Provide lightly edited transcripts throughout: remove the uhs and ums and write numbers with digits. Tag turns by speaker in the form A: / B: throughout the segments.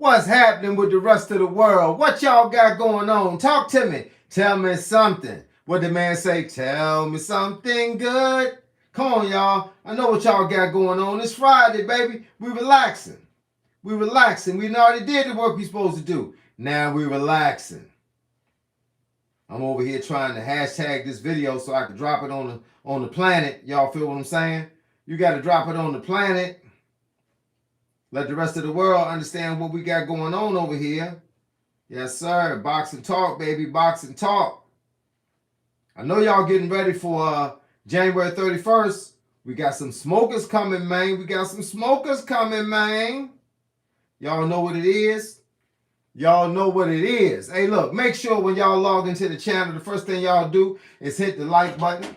A: What's happening with the rest of the world? What y'all got going on? Talk to me. Tell me something. What the man say? Tell me something good. Come on, y'all. I know what y'all got going on. It's Friday, baby. We relaxing. We relaxing. We already did the work we supposed to do. Now we relaxing. I'm over here trying to hashtag this video so I can drop it on the planet. Y'all feel what I'm saying? You got to drop it on the planet. Let the rest of the world understand what we got going on over here. Yes, sir. Boxing talk, baby. Boxing talk. I know y'all getting ready for January 31st. We got some smokers coming, man. We got some smokers coming, man. Y'all know what it is? Y'all know what it is. Hey, look, make sure when y'all log into the channel, the first thing y'all do is hit the like button.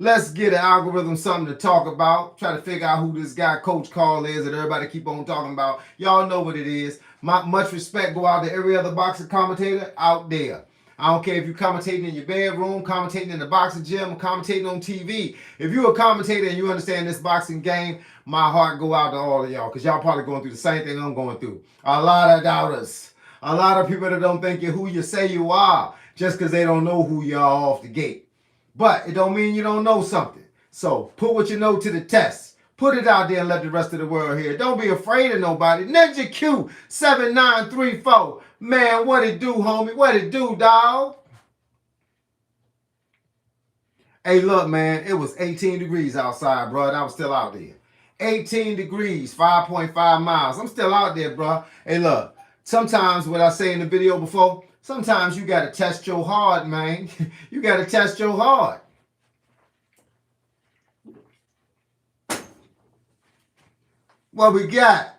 A: Let's get an algorithm something to talk about. Try to figure out who this guy Coach Carl is that everybody keep on talking about. Y'all know what it is. Much respect go out to every other boxing commentator out there. I don't care if you're commentating in your bedroom, commentating in the boxing gym, or commentating on TV. If you're a commentator and you understand this boxing game, my heart go out to all of y'all because y'all probably going through the same thing I'm going through. A lot of doubters. A lot of people that don't think you're who you say you are just because they don't know who you are off the gate. But it don't mean you don't know something. So put what you know to the test. Put it out there and let the rest of the world hear. Don't be afraid of nobody. Ninja Q 7934. Man, what it do, homie? What it do, dog? Hey, look, man, it was 18 degrees outside, bro, and I was still out there. 18 degrees, 5.5 miles. I'm still out there, bro. Hey, look, sometimes what I say in the video before, sometimes you got to test your heart, man. You got to test your heart. What we got?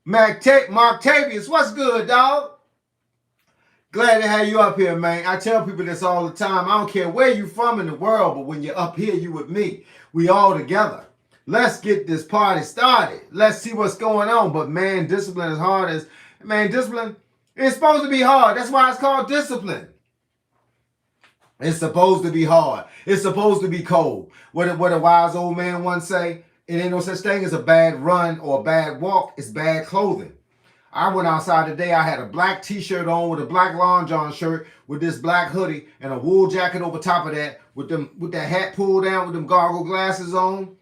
A: Marktavius, what's good, dog? Glad to have you up here, man. I tell people this all the time. I don't care where you from in the world, but when you're up here, you with me. We all together. Let's get this party started. Let's see what's going on. But man, discipline is hard as discipline. It's supposed to be hard. That's why it's called discipline. It's supposed to be hard. It's supposed to be cold. What a wise old man once say, it ain't no such thing as a bad run or a bad walk. It's bad clothing. I went outside today. I had a black t-shirt on with a black Long John shirt with this black hoodie and a wool jacket over top of that with that hat pulled down with them goggle glasses on.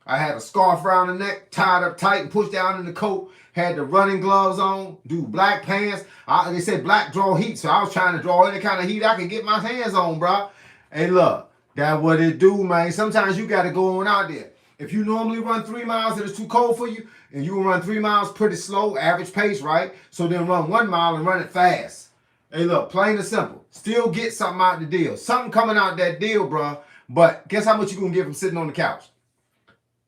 A: I had a scarf around the neck, tied up tight and pushed down in the coat. Had the running gloves on, black pants. They said black draw heat, so I was trying to draw any kind of heat I could get my hands on, bro. Hey, look, that's what it do, man. Sometimes you got to go on out there. If you normally run 3 miles and it's too cold for you, and you will run 3 miles pretty slow, average pace, right? So then run 1 mile and run it fast. Hey, look, plain and simple. Still get something out the deal. Something coming out that deal, bro. But guess how much you going to get from sitting on the couch?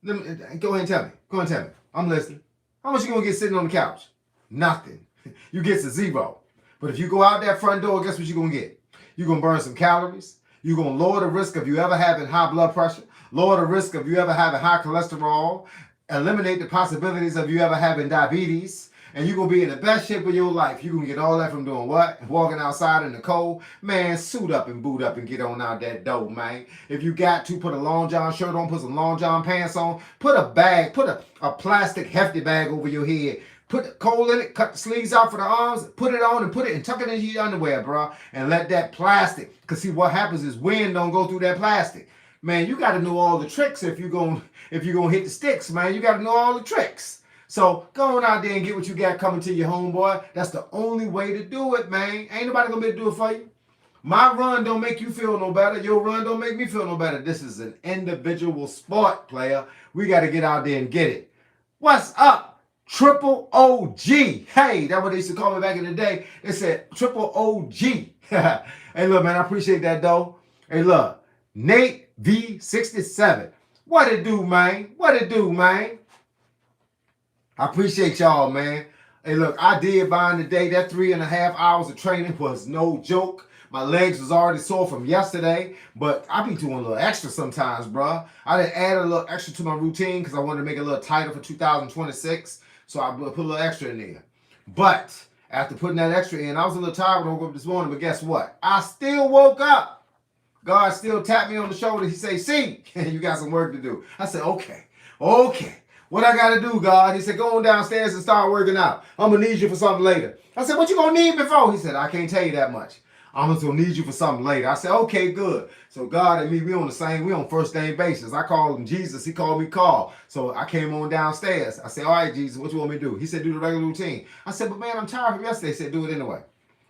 A: Go ahead and tell me. Go ahead and tell me. I'm listening. How much you going to get sitting on the couch? Nothing. You get to zero. But if you go out that front door, guess what you're going to get? You're going to burn some calories. You're going to lower the risk of you ever having high blood pressure. Lower the risk of you ever having high cholesterol. Eliminate the possibilities of you ever having diabetes. And you're going to be in the best shape of your life. You're going to get all that from doing what? Walking outside in the cold. Man, suit up and boot up and get on out that dough, man. If you got to, put a Long John shirt on, put some Long John pants on. Put a bag, put a plastic hefty bag over your head. Put the coal in it, cut the sleeves out for the arms, put it on and put it and tuck it into your underwear, bro. And let that plastic, because see what happens is wind don't go through that plastic. Man, you got to know all the tricks if you're going to hit the sticks, man. You got to know all the tricks. So go on out there and get what you got coming to your homeboy. That's the only way to do it, man. Ain't nobody going to be able to do it for you. My run don't make you feel no better. Your run don't make me feel no better. This is an individual sport, player. We got to get out there and get it. What's up? Triple OG. Hey, that's what they used to call me back in the day. They said Triple OG. Hey, look, man, I appreciate that, though. Hey, look, Nate V67. What it do, man? What it do, man? I appreciate y'all, man. Hey, look, I did bind today. That 3.5 hours of training was no joke. My legs was already sore from yesterday, but I be doing a little extra sometimes, bro. I done added a little extra to my routine because I wanted to make it a little tighter for 2026, so I put a little extra in there. But after putting that extra in, I was a little tired when I woke up this morning, but guess what? I still woke up. God still tapped me on the shoulder. He said, see, you got some work to do. I said, okay. What I got to do, God? He said, go on downstairs and start working out. I'm going to need you for something later. I said, what you going to need me for? He said, I can't tell you that much. I'm just going to need you for something later. I said, okay, good. So God and me, we on first name basis. I called him Jesus. He called me Carl. So I came on downstairs. I said, all right, Jesus, what you want me to do? He said, do the regular routine. I said, but man, I'm tired from yesterday. He said, do it anyway.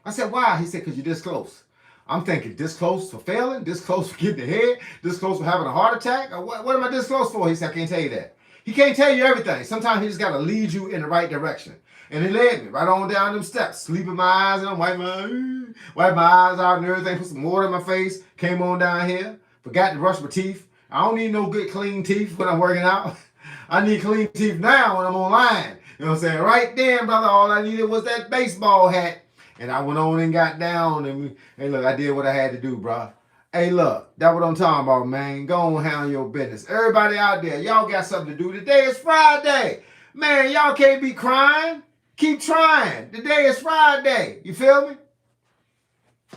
A: I said, why? He said, because you're this close. I'm thinking, this close for failing? This close for getting ahead? This close for having a heart attack? Or what am I this close for? He said, I can't tell you that. He can't tell you everything. Sometimes he just got to lead you in the right direction. And he led me right on down them steps, sleeping my eyes, and I'm wiping my eyes out and everything, put some water in my face, came on down here, forgot to brush my teeth. I don't need no good clean teeth when I'm working out. I need clean teeth now when I'm online. You know what I'm saying? Right then, brother, all I needed was that baseball hat. And I went on and got down, and hey, look, I did what I had to do, bro. Hey, look, that's what I'm talking about, man. Go on, handle your business. Everybody out there, y'all got something to do. Today is Friday. Man, y'all can't be crying. Keep trying. Today is Friday. You feel me?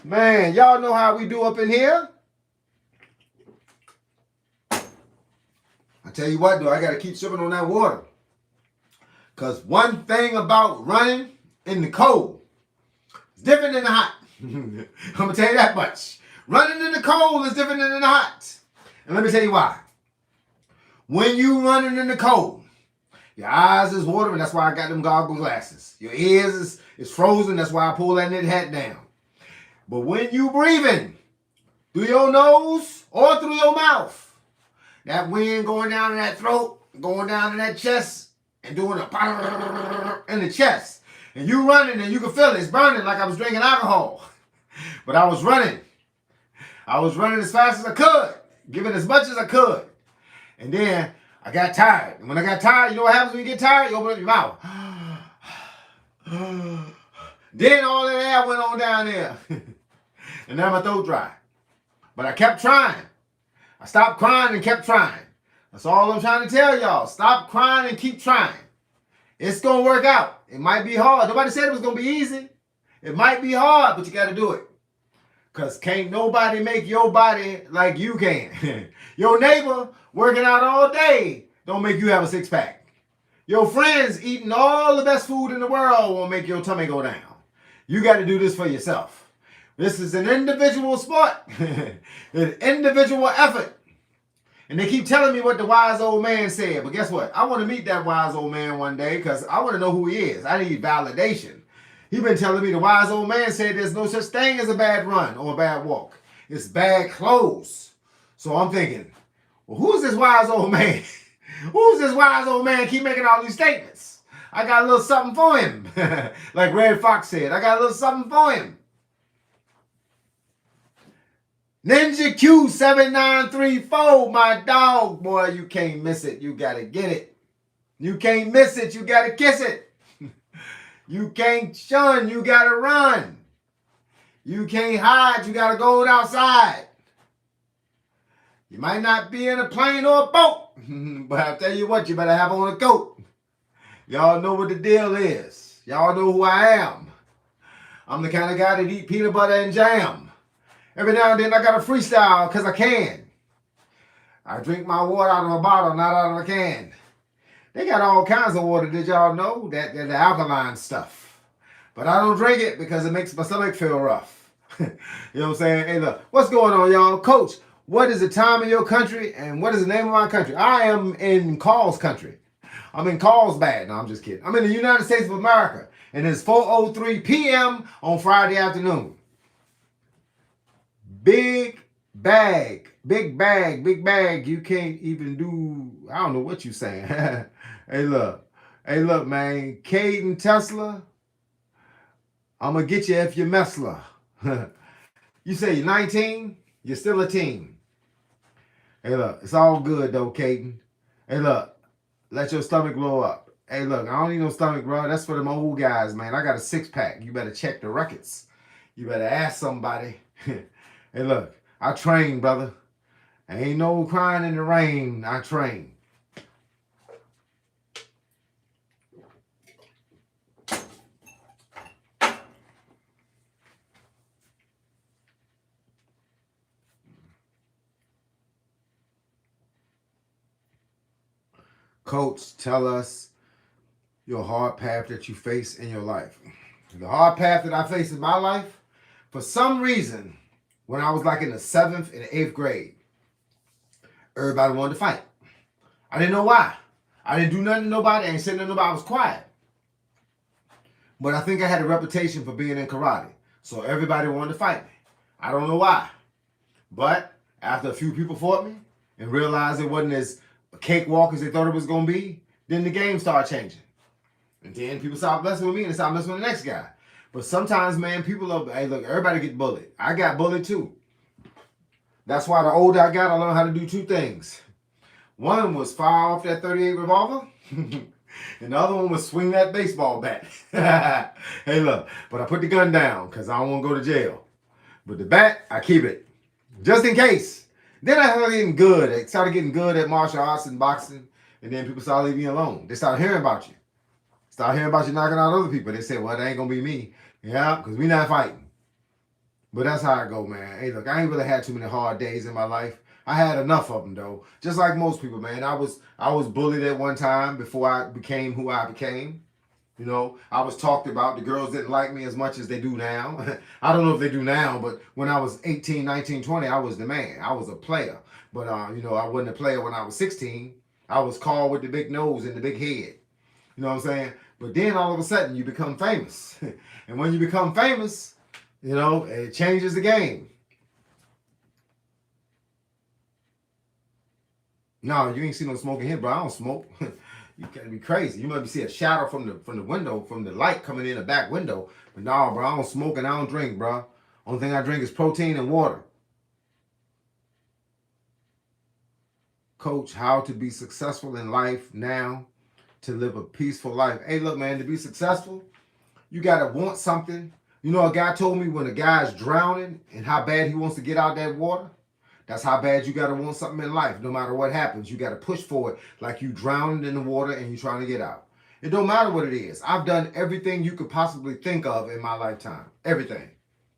A: Man, y'all know how we do up in here. I tell you what, though, I got to keep sipping on that water. Because one thing about running in the cold is different than the hot. I'm going to tell you that much. Running in the cold is different than in the hot. And let me tell you why. When you running in the cold, your eyes is watering. That's why I got them goggle glasses. Your ears is frozen. That's why I pull that knit hat down. But when you breathing through your nose or through your mouth, that wind going down in that throat, going down in that chest, and doing a in the chest. And you running and you can feel it. It's burning like I was drinking alcohol. But I was running. I was running as fast as I could, giving as much as I could. And then I got tired. And when I got tired, you know what happens when you get tired? You open up your mouth. Then all that air went on down there. And now my throat dry. But I kept trying. I stopped crying and kept trying. That's all I'm trying to tell y'all. Stop crying and keep trying. It's going to work out. It might be hard. Nobody said it was going to be easy. It might be hard, but you got to do it. Because can't nobody make your body like you can. Your neighbor working out all day don't make you have a six-pack. Your friends eating all the best food in the world won't make your tummy go down. You got to do this for yourself. This is an individual sport. An individual effort. And they keep telling me what the wise old man said. But guess what? I want to meet that wise old man one day because I want to know who he is. I need validation. He been telling me the wise old man said there's no such thing as a bad run or a bad walk. It's bad clothes. So I'm thinking, well, who's this wise old man? Who's this wise old man keep making all these statements? I got a little something for him. Like Red Fox said, I got a little something for him. Ninja Q7934, my dog. Boy, you can't miss it. You got to get it. You can't miss it. You got to kiss it. You can't shun, you gotta run. You can't hide, you gotta go outside. You might not be in a plane or a boat, but I'll tell you what, you better have on a coat. Y'all know what the deal is. Y'all know who I am. I'm the kind of guy that eat peanut butter and jam. Every now and then I got a freestyle because I can. I drink my water out of a bottle, not out of a can. They got all kinds of water, did y'all know? That the alkaline stuff. But I don't drink it because it makes my stomach feel rough. You know what I'm saying? Hey, look, what's going on, y'all? Coach, what is the time in your country and what is the name of my country? I am in Carl's country. I'm in Carlsbad. No, I'm just kidding. I'm in the United States of America. And it's 4:03 p.m. on Friday afternoon. Big bag. You can't even do, I don't know what you saying. Hey, look, man. Caden Tesla, I'm going to get you if you're Messler. You say you're 19, you're still a teen. Hey, look, it's all good, though, Caden. Hey, look, let your stomach blow up. Hey, look, I don't need no stomach, bro. That's for them old guys, man. I got a six-pack. You better check the records. You better ask somebody. Hey, look, I train, brother. Ain't no crying in the rain. I train. Coach, tell us your hard path that you face in your life. The hard path that I faced in my life, for some reason, when I was like in the 7th and 8th grade, everybody wanted to fight. I didn't know why. I didn't do nothing to nobody. I ain't said nothing to nobody. I was quiet. But I think I had a reputation for being in karate. So everybody wanted to fight me. I don't know why. But after a few people fought me and realized it wasn't as cakewalk as they thought it was going to be, then the game started changing. And then people stopped messing with me and they stopped messing with the next guy. But sometimes, man, people are, hey, look, everybody get bullied. I got bullied too. That's why the older I got, I learned how to do two things. One was fire off that 38 revolver. And the other one was swing that baseball bat. Hey, look, but I put the gun down because I don't want to go to jail. But the bat, I keep it. Just in case. Then I started getting good. I started getting good at martial arts and boxing. And then people started leaving me alone. They started hearing about you. Started hearing about you knocking out other people. They said, well, that ain't going to be me. Yeah, because we not fighting. But that's how I go, man. Hey, look, I ain't really had too many hard days in my life. I had enough of them, though. Just like most people, man. I was bullied at one time before I became who I became. You know, I was talked about. The girls didn't like me as much as they do now. I don't know if they do now, but when I was 18, 19, 20, I was the man. I was a player. But, you know, I wasn't a player when I was 16. I was called with the big nose and the big head. You know what I'm saying? But then all of a sudden you become famous. And when you become famous, you know, it changes the game. No, you ain't see no smoking here, bro. I don't smoke. You gotta be crazy. You might see a shadow from the window, from the light coming in the back window. But no, bro, I don't smoke and I don't drink, bro. Only thing I drink is protein and water. Coach, how to be successful in life now to live a peaceful life. Hey, look, man, to be successful, you gotta want something. You know, a guy told me when a guy's drowning and how bad he wants to get out that water, that's how bad you gotta want something in life. No matter what happens, you gotta push for it like you drowned in the water and you're trying to get out. It don't matter what it is. I've done everything you could possibly think of in my lifetime. Everything.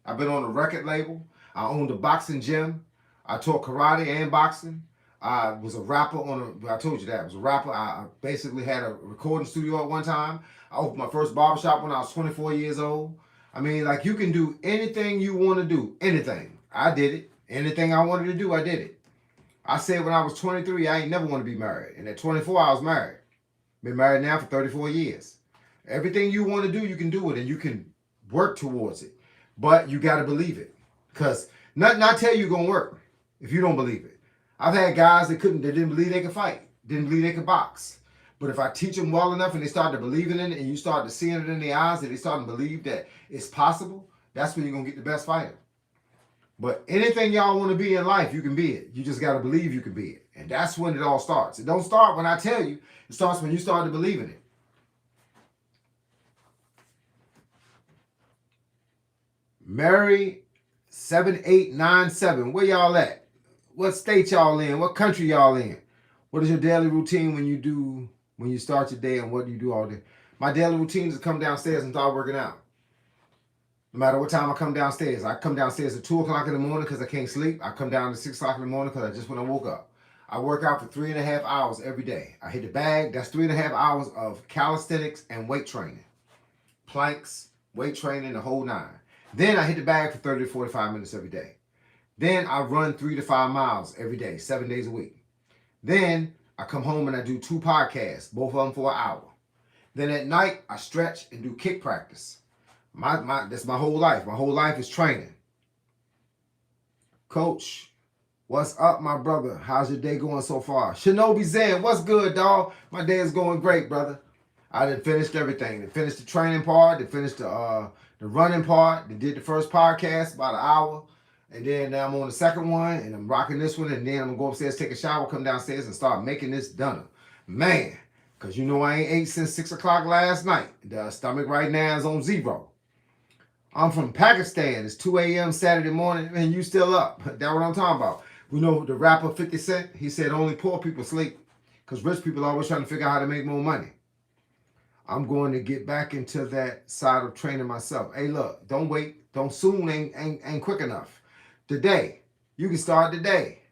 A: I've been on a record label. I owned a boxing gym. I taught karate and boxing. I was a rapper I told you that. I was a rapper. I basically had a recording studio at one time. I opened my first barbershop when I was 24 years old. I mean, like, you can do anything you want to do. Anything. I did it. Anything I wanted to do, I did it. I said when I was 23, I ain't never want to be married. And at 24, I was married. Been married now for 34 years. Everything you want to do, you can do it. And you can work towards it. But you got to believe it. Because nothing I tell you going to work if you don't believe it. I've had guys that didn't believe they could fight, didn't believe they could box. But if I teach them well enough and they start to believe in it and you start to see it in their eyes and they start to believe that it's possible, that's when you're going to get the best fighter. But anything y'all want to be in life, you can be it. You just got to believe you can be it. And that's when it all starts. It don't start when I tell you. It starts when you start to believe in it. Mary 7897, where y'all at? What state y'all in? What country y'all in? What is your daily routine when you start your day, and what do you do all day? My daily routine is to come downstairs and start working out. No matter what time I come downstairs. I come downstairs at 2 o'clock in the morning because I can't sleep. I come down at 6 o'clock in the morning because I just when I woke up. I work out for 3.5 hours every day. I hit the bag. That's 3.5 hours of calisthenics and weight training. Planks, weight training, the whole nine. Then I hit the bag for 30 to 45 minutes every day. Then I run 3 to 5 miles every day, 7 days a week. Then I come home and I do 2 podcasts, both of them for an hour. Then at night, I stretch and do kick practice. That's my whole life. My whole life is training. Coach, what's up, my brother? How's your day going so far? Shinobi Zen, what's good, dog? My day is going great, brother. I done finished everything. They finished the training part. They finished the running part. They did the first podcast, about an hour. And then now I'm on the second one, and I'm rocking this one, and then I'm going to go upstairs, take a shower, come downstairs, and start making this dinner. Man, because you know I ain't ate since 6 o'clock last night. The stomach right now is on 0. I'm from Pakistan. It's 2 a.m. Saturday morning, and you still up. That's what I'm talking about. We know the rapper 50 Cent, he said only poor people sleep because rich people are always trying to figure out how to make more money. I'm going to get back into that side of training myself. Hey, look, don't wait. Don't soon ain't quick enough. Today, you can start today.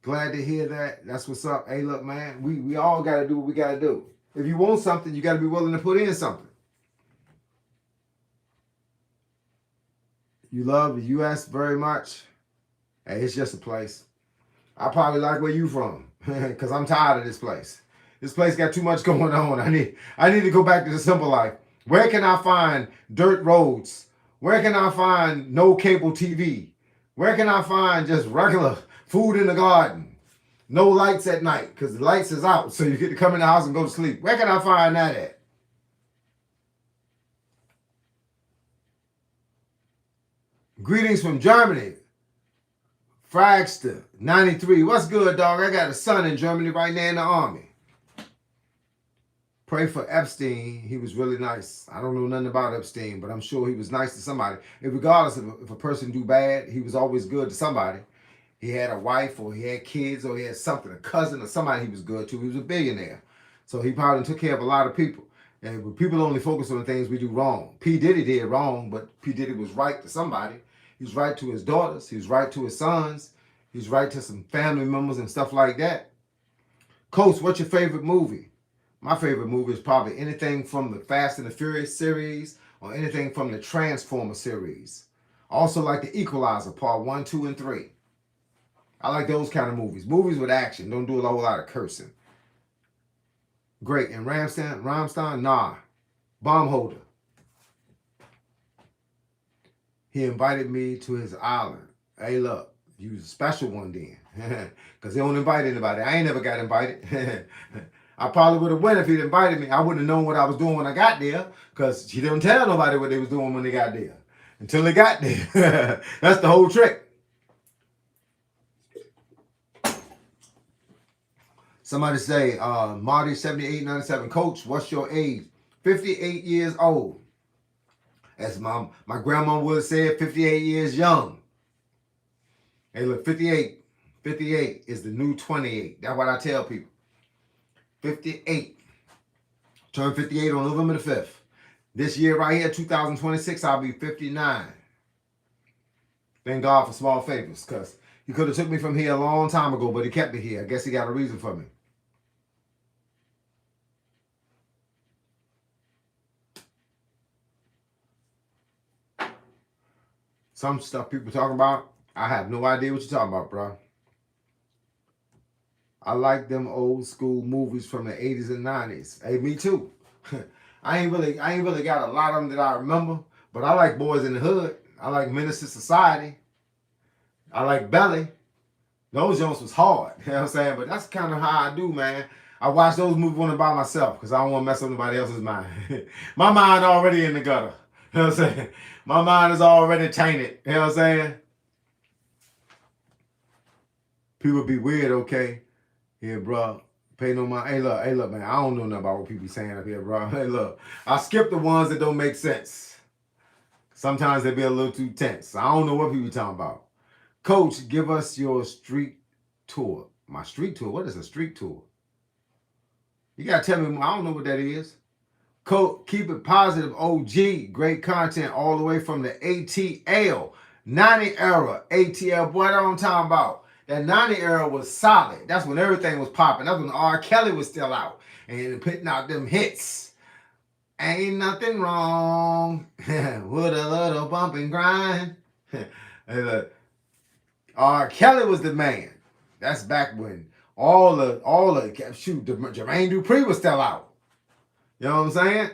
A: Glad to hear that. That's what's up. Hey, look, man, we all got to do what we got to do. If you want something, you got to be willing to put in something. You love the U.S. very much. Hey, it's just a place. I probably like where you from because I'm tired of this place. This place got too much going on. I need to go back to the simple life. Where can I find dirt roads? Where can I find no cable TV? Where can I find just regular food in the garden? No lights at night because the lights is out, so you get to come in the house and go to sleep. Where can I find that at? Greetings from Germany. Fragster 93. What's good, dog? I got a son in Germany right now in the army. Pray for Epstein. He was really nice. I don't know nothing about Epstein, but I'm sure he was nice to somebody. And regardless of if a person do bad, he was always good to somebody. He had a wife or he had kids or he had something, a cousin or somebody he was good to. He was a billionaire. So he probably took care of a lot of people. And people only focus on the things we do wrong. P. Diddy did wrong, but P. Diddy was right to somebody. He was right to his daughters. He was right to his sons. He was right to some family members and stuff like that. Coach, what's your favorite movie? My favorite movie is probably anything from the Fast and the Furious series or anything from the Transformer series. I also like The Equalizer, part 1, 2, and 3. I like those kind of movies. Movies with action. Don't do a whole lot of cursing. Great. And Rammstein? Nah. Bomb holder. He invited me to his island. Hey, look, you was a special one then. Because he don't invite anybody. I ain't never got invited. I probably would have went if he'd invited me. I wouldn't have known what I was doing when I got there because he didn't tell nobody what they was doing when they got there until they got there. That's the whole trick. Somebody say, Marty 7897, Coach, what's your age? 58 years old. As my grandma would have said, 58 years young. Hey, look, 58 is the new 28. That's what I tell people. 58. Turn 58 on November the 5th. This year right here, 2026, I'll be 59. Thank God for small favors, because he could have took me from here a long time ago, but he kept me here. I guess he got a reason for me. Some stuff people talking about, I have no idea what you're talking about, bro. I like them old school movies from the 80s and 90s. Hey, me too. I ain't really got a lot of them that I remember, but I like Boys in the Hood. I like Menace to Society. I like Belly. Those Jones was hard. You know what I'm saying? But that's kind of how I do, man. I watch those movies when I'm by myself because I don't want to mess up nobody else's mind. My mind already in the gutter. You know what I'm saying? My mind is already tainted. You know what I'm saying? People be weird, okay? Yeah, bro. Pay no mind. Hey, look, man. I don't know nothing about what people be saying up here, bro. Hey, look. I skip the ones that don't make sense. Sometimes they be a little too tense. I don't know what people talking about. Coach, give us your street tour. My street tour? What is a street tour? You got to tell me more. I don't know what that is. Coach, keep it positive. OG. Great content all the way from the ATL. 90 era. ATL. Boy, that's what I'm talking about. That 90 era was solid. That's when everything was popping. That's when R. Kelly was still out and putting out them hits. Ain't nothing wrong with a little bump and grind. R. Kelly was the man. That's back when all the Jermaine Dupri was still out. You know what I'm saying?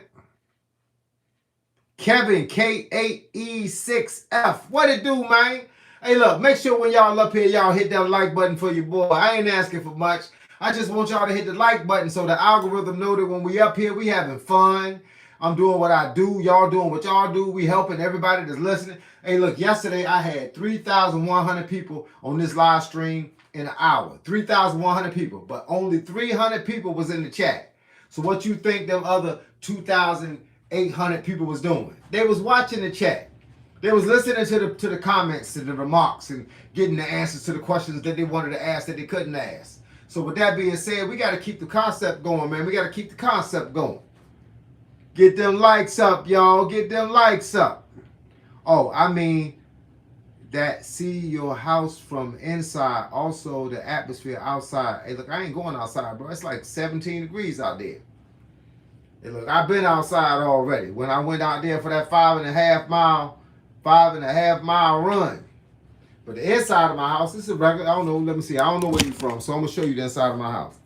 A: Kevin K8E6F. What it do, man? Hey, look, make sure when y'all up here, y'all hit that like button for your boy. I ain't asking for much. I just want y'all to hit the like button so the algorithm know that when we up here, we having fun. I'm doing what I do. Y'all doing what y'all do. We helping everybody that's listening. Hey, look, yesterday I had 3,100 people on this live stream in an hour. 3,100 people, but only 300 people was in the chat. So what you think them other 2,800 people was doing? They was watching the chat. They was listening to the comments and the remarks and getting the answers to the questions that they wanted to ask that they couldn't ask. So with that being said, we got to keep the concept going, man. We got to keep the concept going. Get them likes up, y'all. Get them likes up. Oh, I mean, that see your house from inside, also the atmosphere outside. Hey, look, I ain't going outside, bro. It's like 17 degrees out there. Hey, look, I've been outside already. When I went out there for that 5.5 mile run. But the inside of my house, this is regular. I don't know. Let me see. I don't know where you're from, so I'm gonna show you the inside of my house.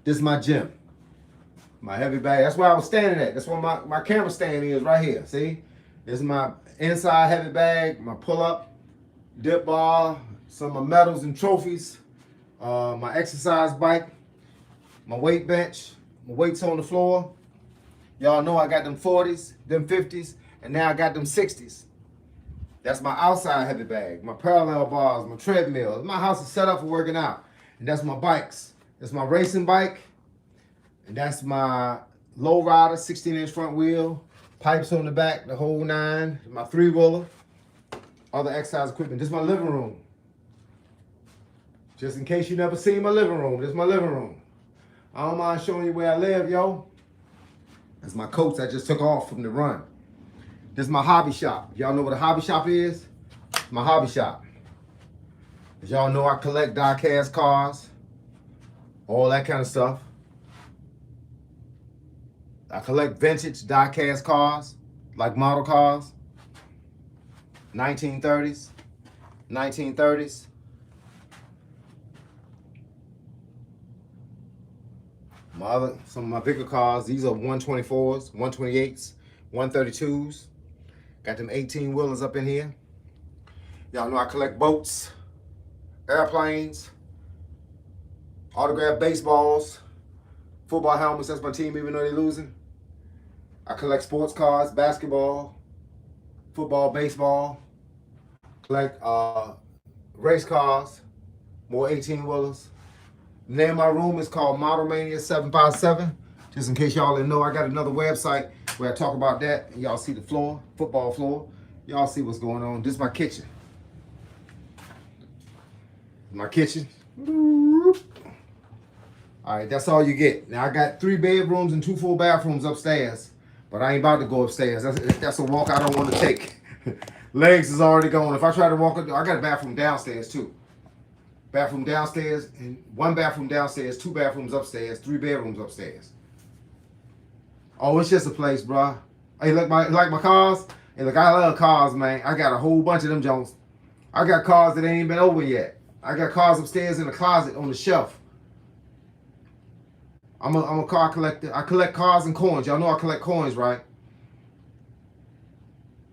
A: This is my gym. My heavy bag. That's where I was standing at. That's where my camera stand is right here. See? This is my inside heavy bag, my pull-up, dip bar, some of my medals and trophies, my exercise bike, my weight bench, my weights on the floor. Y'all know I got them 40s, them 50s, and now I got them 60s. That's my outside heavy bag, my parallel bars, my treadmill. My house is set up for working out. And that's my bikes. That's my racing bike. And that's my low rider, 16-inch front wheel, pipes on the back, the whole nine, my 3-wheeler, other exercise equipment. This is my living room. Just in case you never seen my living room, this is my living room. I don't mind showing you where I live, yo. That's my coats I just took off from the run. This is my hobby shop. Y'all know what a hobby shop is? My hobby shop. As y'all know, I collect die-cast cars, all that kind of stuff. I collect vintage die-cast cars, like model cars, 1930s. Some of my bigger cars, these are 124s, 128s, 132s. Got them 18-wheelers up in here. Y'all know I collect boats, airplanes, autographed baseballs, football helmets. That's my team, even though they're losing. I collect sports cars, basketball, football, baseball. Collect race cars, more 18-wheelers. The name of my room is called Model Mania 757. Just in case y'all didn't know, I got another website where I talk about that. And y'all see the floor, football floor. Y'all see what's going on. This is my kitchen. My kitchen. All right, that's all you get. Now I got 3 bedrooms and 2 full bathrooms upstairs. But I ain't about to go upstairs. That's a walk I don't want to take. Legs is already gone. If I try to walk up, I got a bathroom downstairs too. Bathroom downstairs, and 1 bathroom downstairs, 2 bathrooms upstairs, 3 bedrooms upstairs. Oh, it's just a place, bro. Hey, like my cars? Hey, look, I love cars, man. I got a whole bunch of them Jones. I got cars that ain't been over yet. I got cars upstairs in the closet on the shelf. I'm a car collector. I collect cars and coins. Y'all know I collect coins, right?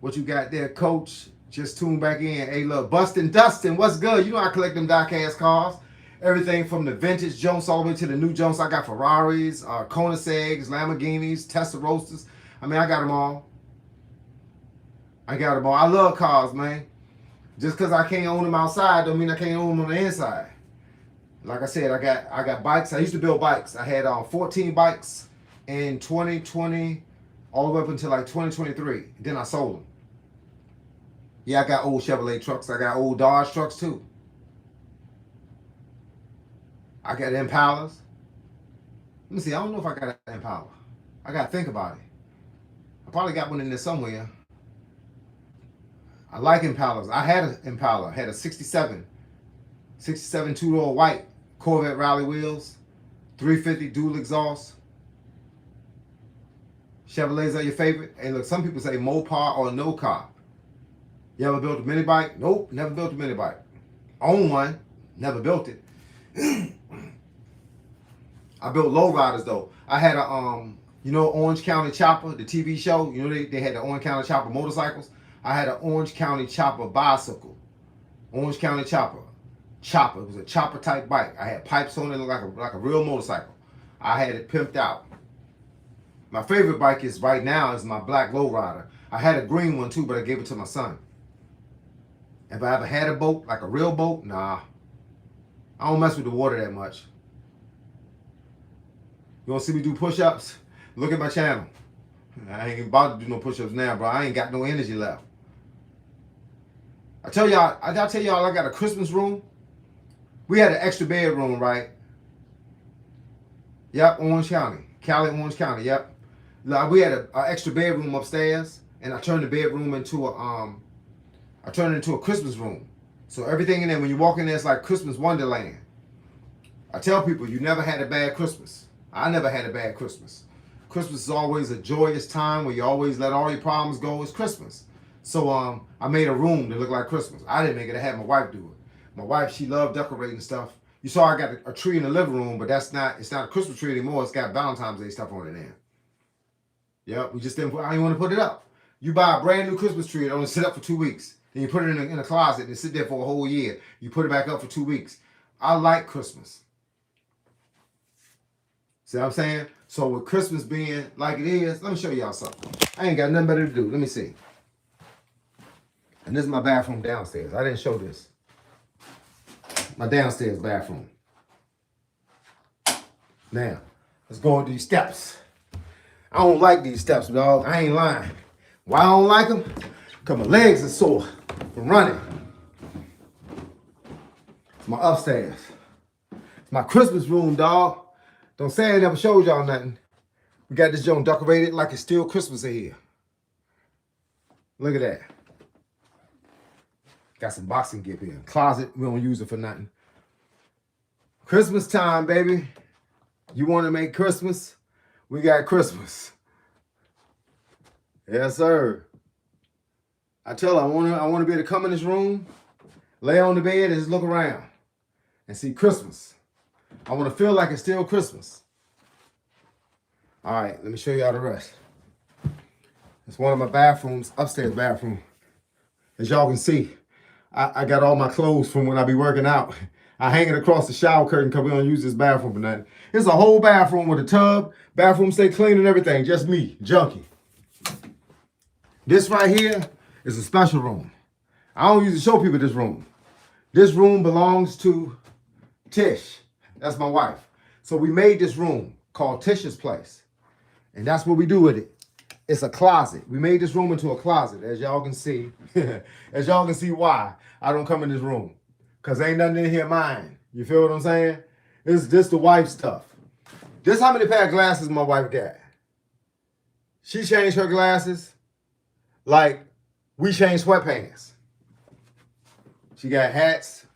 A: What you got there, Coach? Just tune back in. Hey, look, Bustin' Dustin, what's good? You know I collect them die-cast cars. Everything from the vintage Jones all the way to the new Jones. I got Ferraris, Koenigseggs, Lamborghinis, Testarossas. I mean, I got them all. I love cars, man. Just because I can't own them outside don't mean I can't own them on the inside. Like I said, I got bikes. I used to build bikes. I had 14 bikes in 2020 all the way up until like 2023. Then I sold them. Yeah, I got old Chevrolet trucks. I got old Dodge trucks too. I got Impalas. Let me see. I don't know if I got an Impala. I got to think about it. I probably got one in there somewhere. I like Impalas. I had an Impala. I had a 67 two-door white Corvette rally wheels, 350 dual exhaust. Chevrolets are your favorite? Hey, look, some people say Mopar or no car. You ever built a mini bike? Nope, never built a mini bike. Own one, never built it. I built low riders though. I had a Orange County Chopper, the TV show. You know they had the Orange County Chopper motorcycles. I had an Orange County Chopper bicycle. Orange County Chopper. It was a chopper type bike. I had pipes on it, looked like a real motorcycle. I had it pimped out. My favorite bike is right now is my black lowrider. I had a green one too, but I gave it to my son. If I ever had a boat, like a real boat, nah. I don't mess with the water that much. You want to see me do push-ups? Look at my channel. I ain't about to do no push-ups now, bro. I ain't got no energy left. I tell y'all I got a Christmas room. We had an extra bedroom, right? Yep, Orange County. Cali, Orange County, yep. Like, we had an extra bedroom upstairs, and I turned the bedroom into I turned it into a Christmas room. So everything in there, when you walk in there, it's like Christmas Wonderland. I tell people, you never had a bad Christmas. I never had a bad Christmas. Christmas is always a joyous time where you always let all your problems go. It's Christmas. So I made a room that looked like Christmas. I didn't make it. I had my wife do it. My wife, she loved decorating stuff. You saw I got a tree in the living room, but it's not a Christmas tree anymore. It's got Valentine's Day stuff on it now. Yep, we just didn't I didn't want to put it up. You buy a brand new Christmas tree, it only sit up for 2 weeks. Then you put it in a closet and it sit there for a whole year. You put it back up for 2 weeks. I like Christmas. See what I'm saying? So with Christmas being like it is, let me show y'all something. I ain't got nothing better to do. Let me see. And this is my bathroom downstairs. I didn't show this. My downstairs bathroom. Now, let's go on these steps. I don't like these steps, dog. I ain't lying. Why I don't like them? Because my legs are sore from running. It's my upstairs. It's my Christmas room, dog. Don't say I never showed y'all nothing. We got this joint decorated like it's still Christmas in here. Look at that. Got some boxing gear here. Closet, we don't use it for nothing. Christmas time, baby. You want to make Christmas? We got Christmas. Yes, sir. I tell her I want to be able to come in this room, lay on the bed, and just look around and see Christmas. I want to feel like it's still Christmas. All right, let me show you how the rest. It's one of my bathrooms, upstairs bathroom. As y'all can see, I got all my clothes from when I be working out. I hang it across the shower curtain because we don't use this bathroom for nothing. It's a whole bathroom with a tub. Bathroom stay clean and everything. Just me, junkie. This right here is a special room. I don't usually show people this room. This room belongs to Tish. That's my wife. So we made this room called Tish's Place. And that's what we do with it. It's a closet. We made this room into a closet, as y'all can see. As y'all can see why I don't come in this room. Because ain't nothing in here mine. You feel what I'm saying? It's just the wife stuff. This how many pair of glasses my wife got. She changed her glasses like we changed sweatpants. She got hats,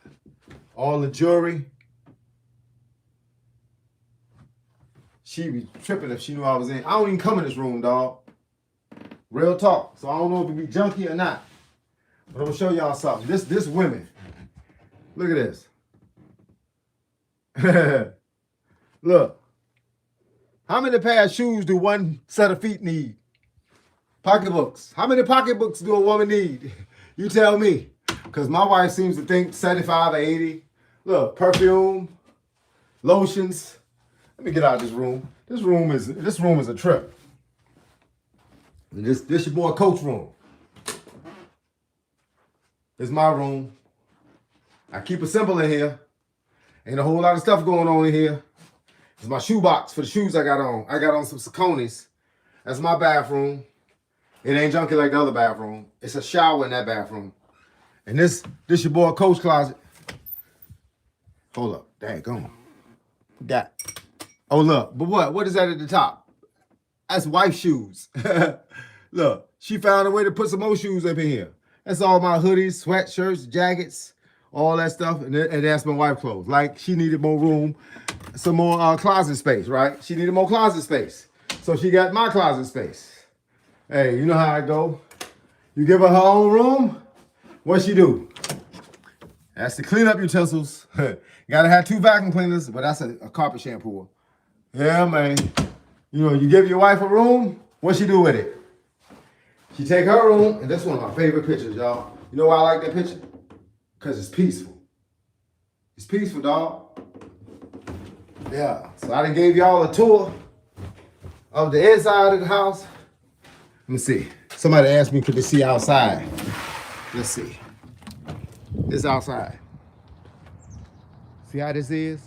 A: all the jewelry. She be tripping if she knew I was in. I don't even come in this room, dog. Real talk. So I don't know if it be junky or not. But I'm gonna show y'all something. This women. Look at this. Look. How many pair of shoes do one set of feet need? Pocketbooks. How many pocketbooks do a woman need? You tell me. Because my wife seems to think 75 or 80. Look, perfume, lotions. Let me get out of this room. This room is a trip. And this your boy Coach room. This is my room. I keep it simple in here. Ain't a whole lot of stuff going on in here. It's my shoe box for the shoes I got on. I got on some Sauconys. That's my bathroom. It ain't junky like the other bathroom. It's a shower in that bathroom. And this your boy Coach closet. Hold up. Daggone. Got. Oh, look. But what is that at the top? That's wife's shoes. Look. She found a way to put some more shoes up in here. That's all my hoodies, sweatshirts, jackets, all that stuff. And that's my wife's clothes. Like, she needed more room, some more closet space, right? She needed more closet space. So she got my closet space. Hey, you know how I go. You give her own room, what she do? That's the cleanup utensils. Gotta have 2 vacuum cleaners, but that's a carpet shampooer. Yeah, man. You know, you give your wife a room, what she do with it? She take her room, and that's one of my favorite pictures, y'all. You know why I like that picture? Because it's peaceful. It's peaceful, dog. Yeah, so I done gave y'all a tour of the inside of the house. Let me see. Somebody asked me, could they see outside? Let's see. This outside. See how this is?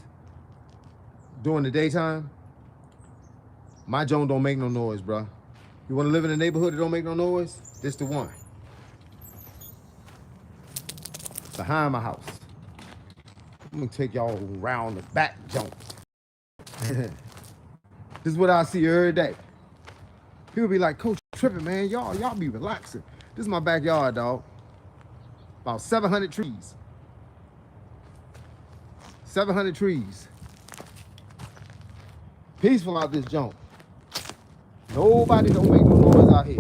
A: During the daytime? My joint don't make no noise, bro. You want to live in a neighborhood that don't make no noise? This the one. Behind my house. I'm gonna take y'all around the back joint. This is what I see every day. People be like, Coach, tripping, man. Y'all be relaxing. This is my backyard, dog. About 700 trees. 700 trees. Peaceful out this junk. Nobody don't make no noise out here.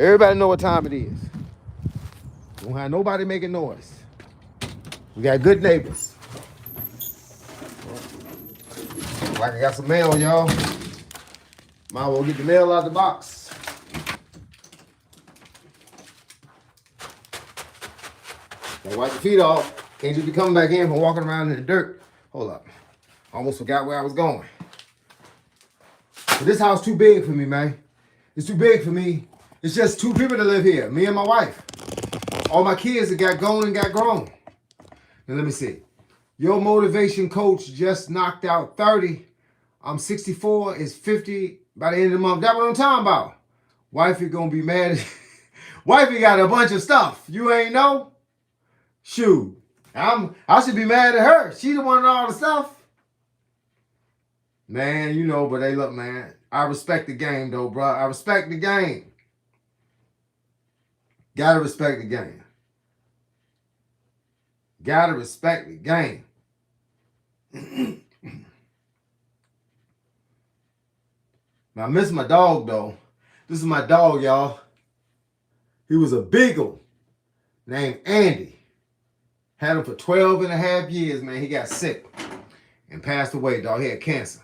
A: Everybody know what time it is. Don't have nobody making noise. We got good neighbors. Like I got some mail, y'all. Might as well get the mail out the box. Gotta wipe your feet off. Can't just be coming back in from walking around in the dirt. Hold up. Almost forgot where I was going. But this house too big for me, man. It's too big for me. It's just two people that live here, me and my wife. All my kids that got gone and got grown. Now let me see. Your motivation coach just knocked out 30. I'm 64, it's 50 by the end of the month. That's what I'm talking about. Wifey gonna be mad. Wifey got a bunch of stuff. You ain't know? Shoot. I should be mad at her. She the one with all the stuff. Man, you know, but hey, look, man. I respect the game, though, bro. I respect the game. Gotta respect the game. Gotta respect the game. I miss my dog, though. This is my dog, y'all. He was a beagle named Andy. Had him for 12 and a half years, man. He got sick and passed away, dog. He had cancer.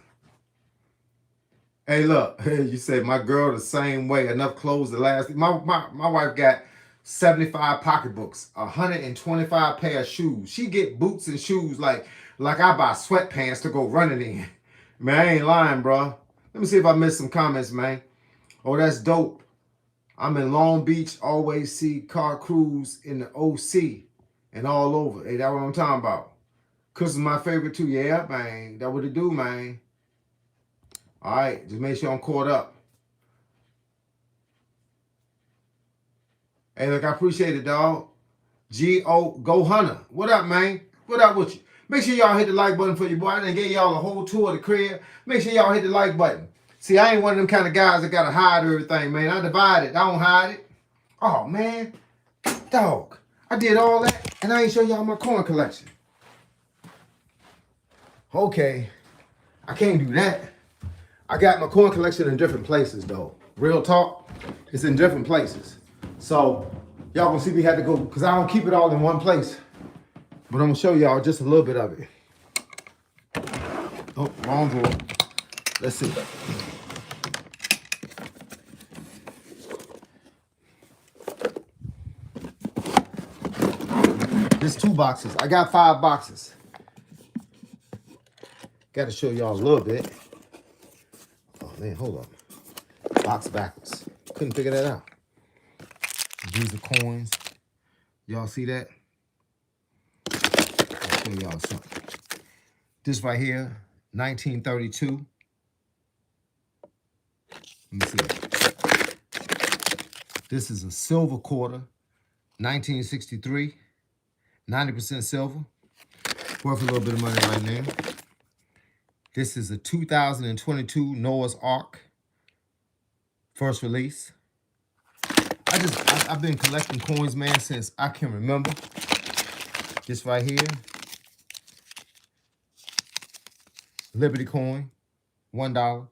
A: Hey, look, you said my girl the same way. Enough clothes to last. My wife got 75 pocketbooks, 125 pair of shoes. She get boots and shoes like I buy sweatpants to go running in. Man, I ain't lying, bro. Let me see if I missed some comments, man. Oh, that's dope. I'm in Long Beach. Always see car crews in the OC and all over. Hey, that's what I'm talking about. Chris is my favorite too. Yeah, man. That what it do, man. All right, just make sure I'm caught up. Hey, look, I appreciate it, dog. G.O. Go Hunter. What up, man? What up with you? Make sure y'all hit the like button for your boy. I done gave y'all a whole tour of the crib. Make sure y'all hit the like button. See, I ain't one of them kind of guys that got to hide everything, man. I divide it. I don't hide it. Oh, man. Dog. I did all that, and I ain't show y'all my coin collection. Okay. I can't do that. I got my coin collection in different places, though. Real talk, it's in different places. So, y'all gonna see me had to go, because I don't keep it all in one place. But I'm gonna show y'all just a little bit of it. Oh, wrong drawer. Let's see. There's 2 boxes. I got 5 boxes. Got to show y'all a little bit. Oh man, hold up. Box backwards. Couldn't figure that out. These are coins. Y'all see that? I'll show y'all something. This right here, 1932. Let me see that. This is a silver quarter, 1963. 90% silver. Worth a little bit of money right now. This is a 2022 Noah's Ark. First release. I've been collecting coins, man, since I can remember. This right here. Liberty coin. $1.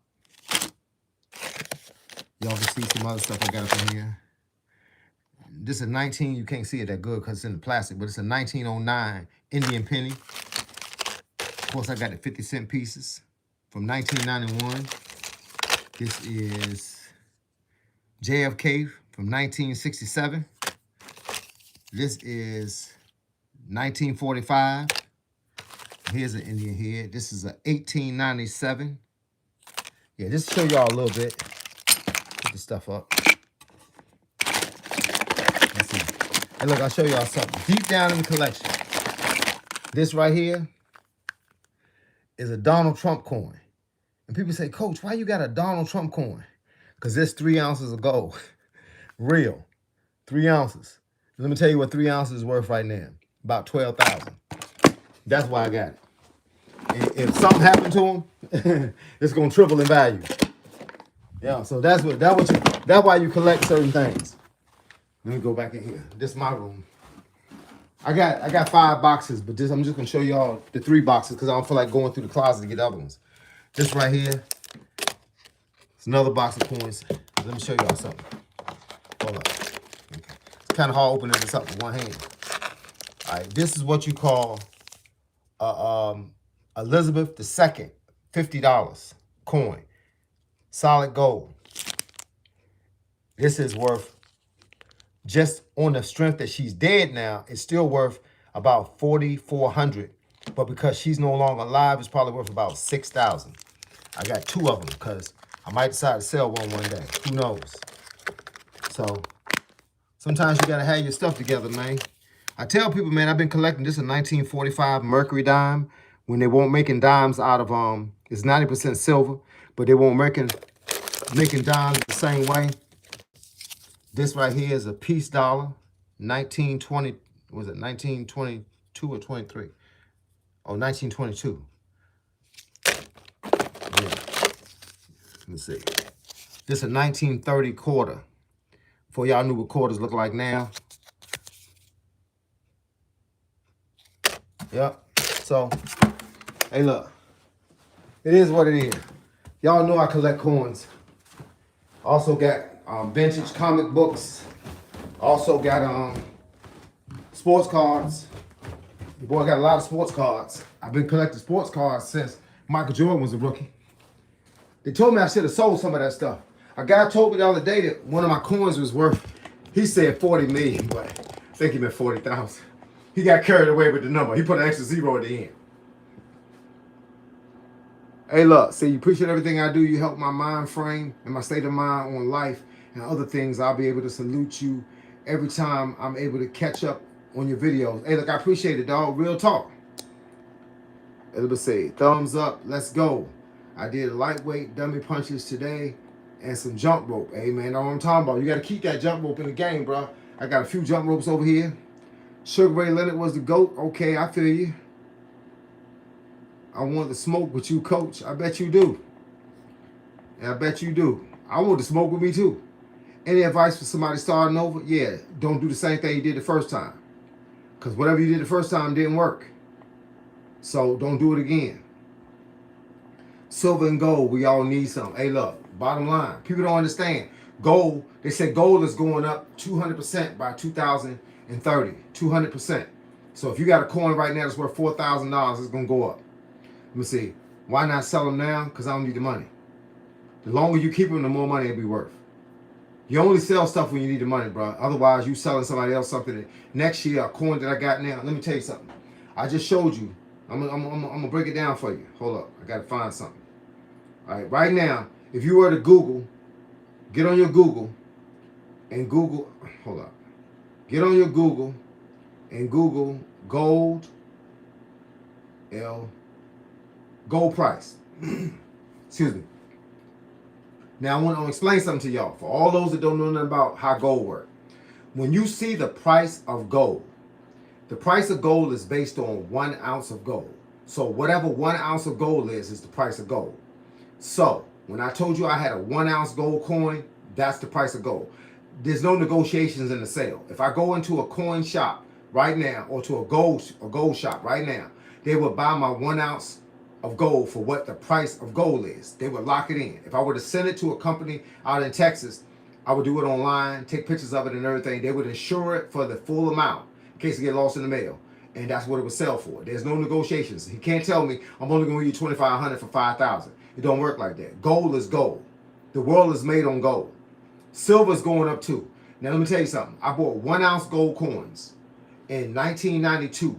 A: Y'all can see some other stuff I got up in here. This is a 19, you can't see it that good because it's in the plastic, but it's a 1909 Indian penny. Of course, I got the 50-cent pieces from 1991. This is JFK from 1967. This is 1945. Here's an Indian head. This is a 1897. Yeah, just to show y'all a little bit. Put the stuff up. Let's see. And look, I'll show y'all something. Deep down in the collection. This right here is a Donald Trump coin. And people say, Coach, why you got a Donald Trump coin? Because there's 3 ounces of gold. Real. 3 ounces. Let me tell you what 3 ounces is worth right now. About $12,000. That's why I got it. If something happened to him, it's gonna triple in value. Yeah, so that's why you collect certain things. Let me go back in here. This is my room. I got 5 boxes, but I'm just gonna show y'all the 3 boxes because I don't feel like going through the closet to get other ones. This right here, it's another box of coins. Let me show y'all something. Hold up. Okay. It's kind of hard opening this up with one hand. All right, this is what you call Elizabeth II $50 coin, solid gold. This is worth, just on the strength that she's dead now, it's still worth about $4,400. But because she's no longer alive, it's probably worth about $6,000. I got 2 of them because I might decide to sell one day. Who knows? So sometimes you gotta have your stuff together, man. I tell people, man, I've been collecting this in 1945 Mercury dime when they weren't making dimes out of it's 90% silver, but they weren't making dimes the same way. This right here is a peace dollar, 1920, was it 1922 or 23? Oh, 1922. Yeah. Let me see. This is a 1930 quarter. For y'all knew what quarters look like now. Yep. So, hey, look. It is what it is. Y'all know I collect coins. Also got vintage comic books. Also got sports cards. The boy got a lot of sports cards. I've been collecting sports cards since Michael Jordan was a rookie. They told me I should have sold some of that stuff. A guy told me the other day that one of my coins was worth, he said 40 million, but I think he meant 40,000. He got carried away with the number. He put an extra 0 at the end. Hey, look, see, you appreciate everything I do. You help my mind frame and my state of mind on life and other things. I'll be able to salute you every time I'm able to catch up on your videos. Hey, look, I appreciate it, dog. Real talk. Elizabeth say, thumbs up. Let's go. I did lightweight dummy punches today and some jump rope. Hey, man, know what I'm talking about. You got to keep that jump rope in the game, bro. I got a few jump ropes over here. Sugar Ray Leonard was the GOAT. Okay, I feel you. I want to smoke with you, coach. I bet you do. And I bet you do. I want to smoke with me too. Any advice for somebody starting over? Yeah, don't do the same thing you did the first time. Because whatever you did the first time didn't work. So don't do it again. Silver and gold, we all need some. Hey, look, bottom line, people don't understand. Gold, they said gold is going up 200% by 2030. 200%. So if you got a coin right now that's worth $4,000, it's going to go up. Let me see. Why not sell them now? Because I don't need the money. The longer you keep them, the more money it'll be worth. You only sell stuff when you need the money, bro. Otherwise, you selling somebody else something that next year, a coin that I got now. Let me tell you something. I just showed you. I'm gonna break it down for you. Hold up. I got to find something. All right. Right now, if you were to Google, get on your Google and Google. Hold up. Get on your Google and Google gold. Gold price. Excuse me. Now I want to explain something to y'all. For all those that don't know nothing about how gold works. When you see the price of gold, the price of gold is based on 1 ounce of gold. So whatever 1 ounce of gold is the price of gold. So when I told you I had a 1 ounce gold coin, that's the price of gold. There's no negotiations in the sale. If I go into a coin shop right now or to a gold shop right now, they will buy my 1 ounce of gold for what the price of gold is. They would lock it in. If I were to send it to a company out in Texas, I would do it online, take pictures of it and everything. They would insure it for the full amount in case it get lost in the mail. And that's what it would sell for. There's no negotiations. He can't tell me I'm only going to give you $2,500 for $5,000. It don't work like that. Gold is gold. The world is made on gold. Silver is going up too. Now let me tell you something. I bought 1 ounce gold coins in 1992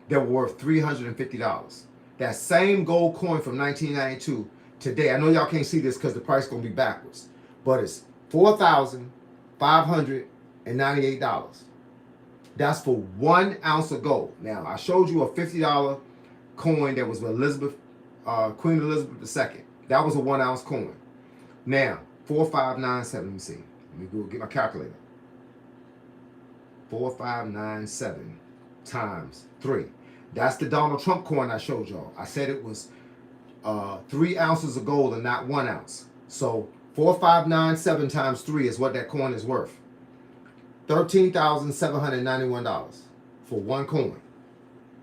A: that were worth $350. That same gold coin from 1992 today, I know y'all can't see this because the price is going to be backwards, but it's $4,598. That's for 1 ounce of gold. Now, I showed you a $50 coin that was Elizabeth, Queen Elizabeth II. That was a 1 ounce coin. Now, 4597, let me see. Let me go get my calculator. 4597 times 3. That's the Donald Trump coin I showed y'all. I said it was 3 ounces of gold and not 1 ounce. So 4597 times 3 is what that coin is worth. $13,791 for 1 coin.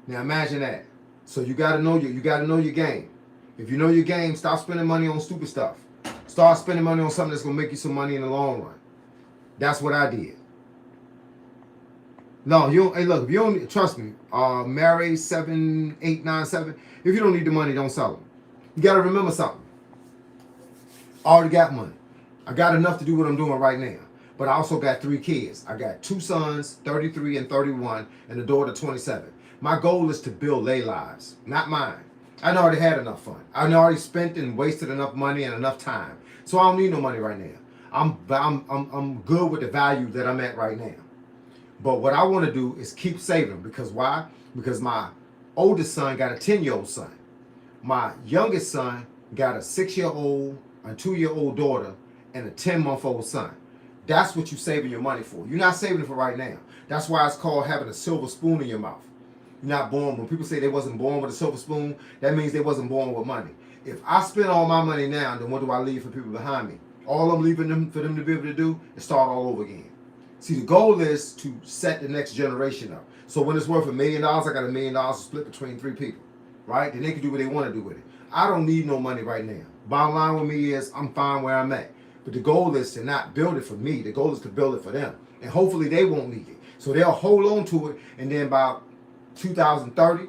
A: Now imagine that. So you gotta know your game. If you know your game, stop spending money on stupid stuff. Start spending money on something that's gonna make you some money in the long run. That's what I did. No, you don't. Hey, look, if you don't trust me, Mary 7897. If you don't need the money, don't sell them. You gotta remember something. I already got money. I got enough to do what I'm doing right now. But I also got 3 kids. I got 2 sons, 33 and 31, and a daughter, 27. My goal is to build their lives, not mine. I already had enough fun. I already spent and wasted enough money and enough time. So I don't need no money right now. I'm good with the value that I'm at right now. But what I want to do is keep saving. Because why? Because my oldest son got a 10-year-old son. My youngest son got a 6-year-old, a 2-year-old daughter, and a 10-month-old son. That's what you're saving your money for. You're not saving it for right now. That's why it's called having a silver spoon in your mouth. You're not born. When people say they wasn't born with a silver spoon, that means they wasn't born with money. If I spend all my money now, then what do I leave for people behind me? All I'm leaving them for them to be able to do is start all over again. See, the goal is to set the next generation up. So when it's worth $1 million, I got $1 million to split between 3 people, right? Then they can do what they want to do with it. I don't need no money right now. Bottom line with me is I'm fine where I'm at. But the goal is to not build it for me. The goal is to build it for them. And hopefully they won't need it. So they'll hold on to it. And then by 2030,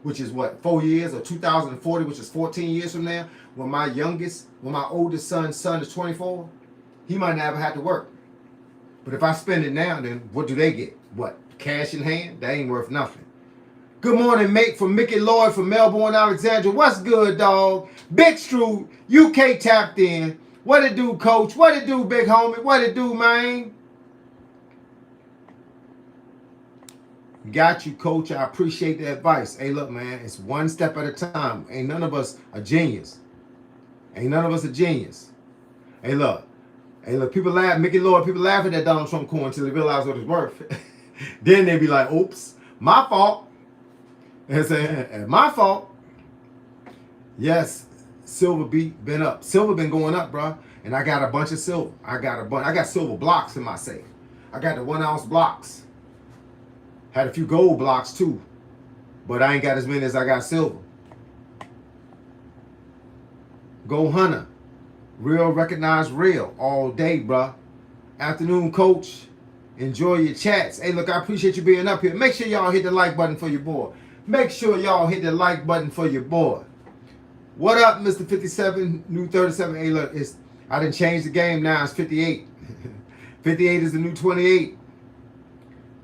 A: which is what, 4 years, or 2040, which is 14 years from now, when my oldest son's son is 24, he might never have to work. But if I spend it now, then what do they get? What? Cash in hand? That ain't worth nothing. Good morning, mate, from Mickey Lloyd from Melbourne, Alexandria. What's good, dog? Big Stru, UK tapped in. What it do, coach? What it do, big homie? What it do, man? Got you, coach. I appreciate the advice. Hey, look, man, it's one step at a time. Ain't none of us a genius. Ain't none of us a genius. Hey, look, people laugh, Mickey Lloyd, people laugh at that Donald Trump coin until they realize what it's worth. Then they be like, oops, my fault. And say, my fault. Yes, silver been up. Silver been going up, bro. And I got a bunch of silver. I got silver blocks in my safe. I got the 1-ounce blocks. Had a few gold blocks too. But I ain't got as many as I got silver. Go Hunter. Real recognize real all day, bruh. Afternoon, coach. Enjoy your chats. Hey, look, I appreciate you being up here. Make sure y'all hit the like button for your boy. Make sure y'all hit the like button for your boy. What up, Mr. 57, new 37? Hey, look, I didn't change the game now. It's 58. 58 is the new 28.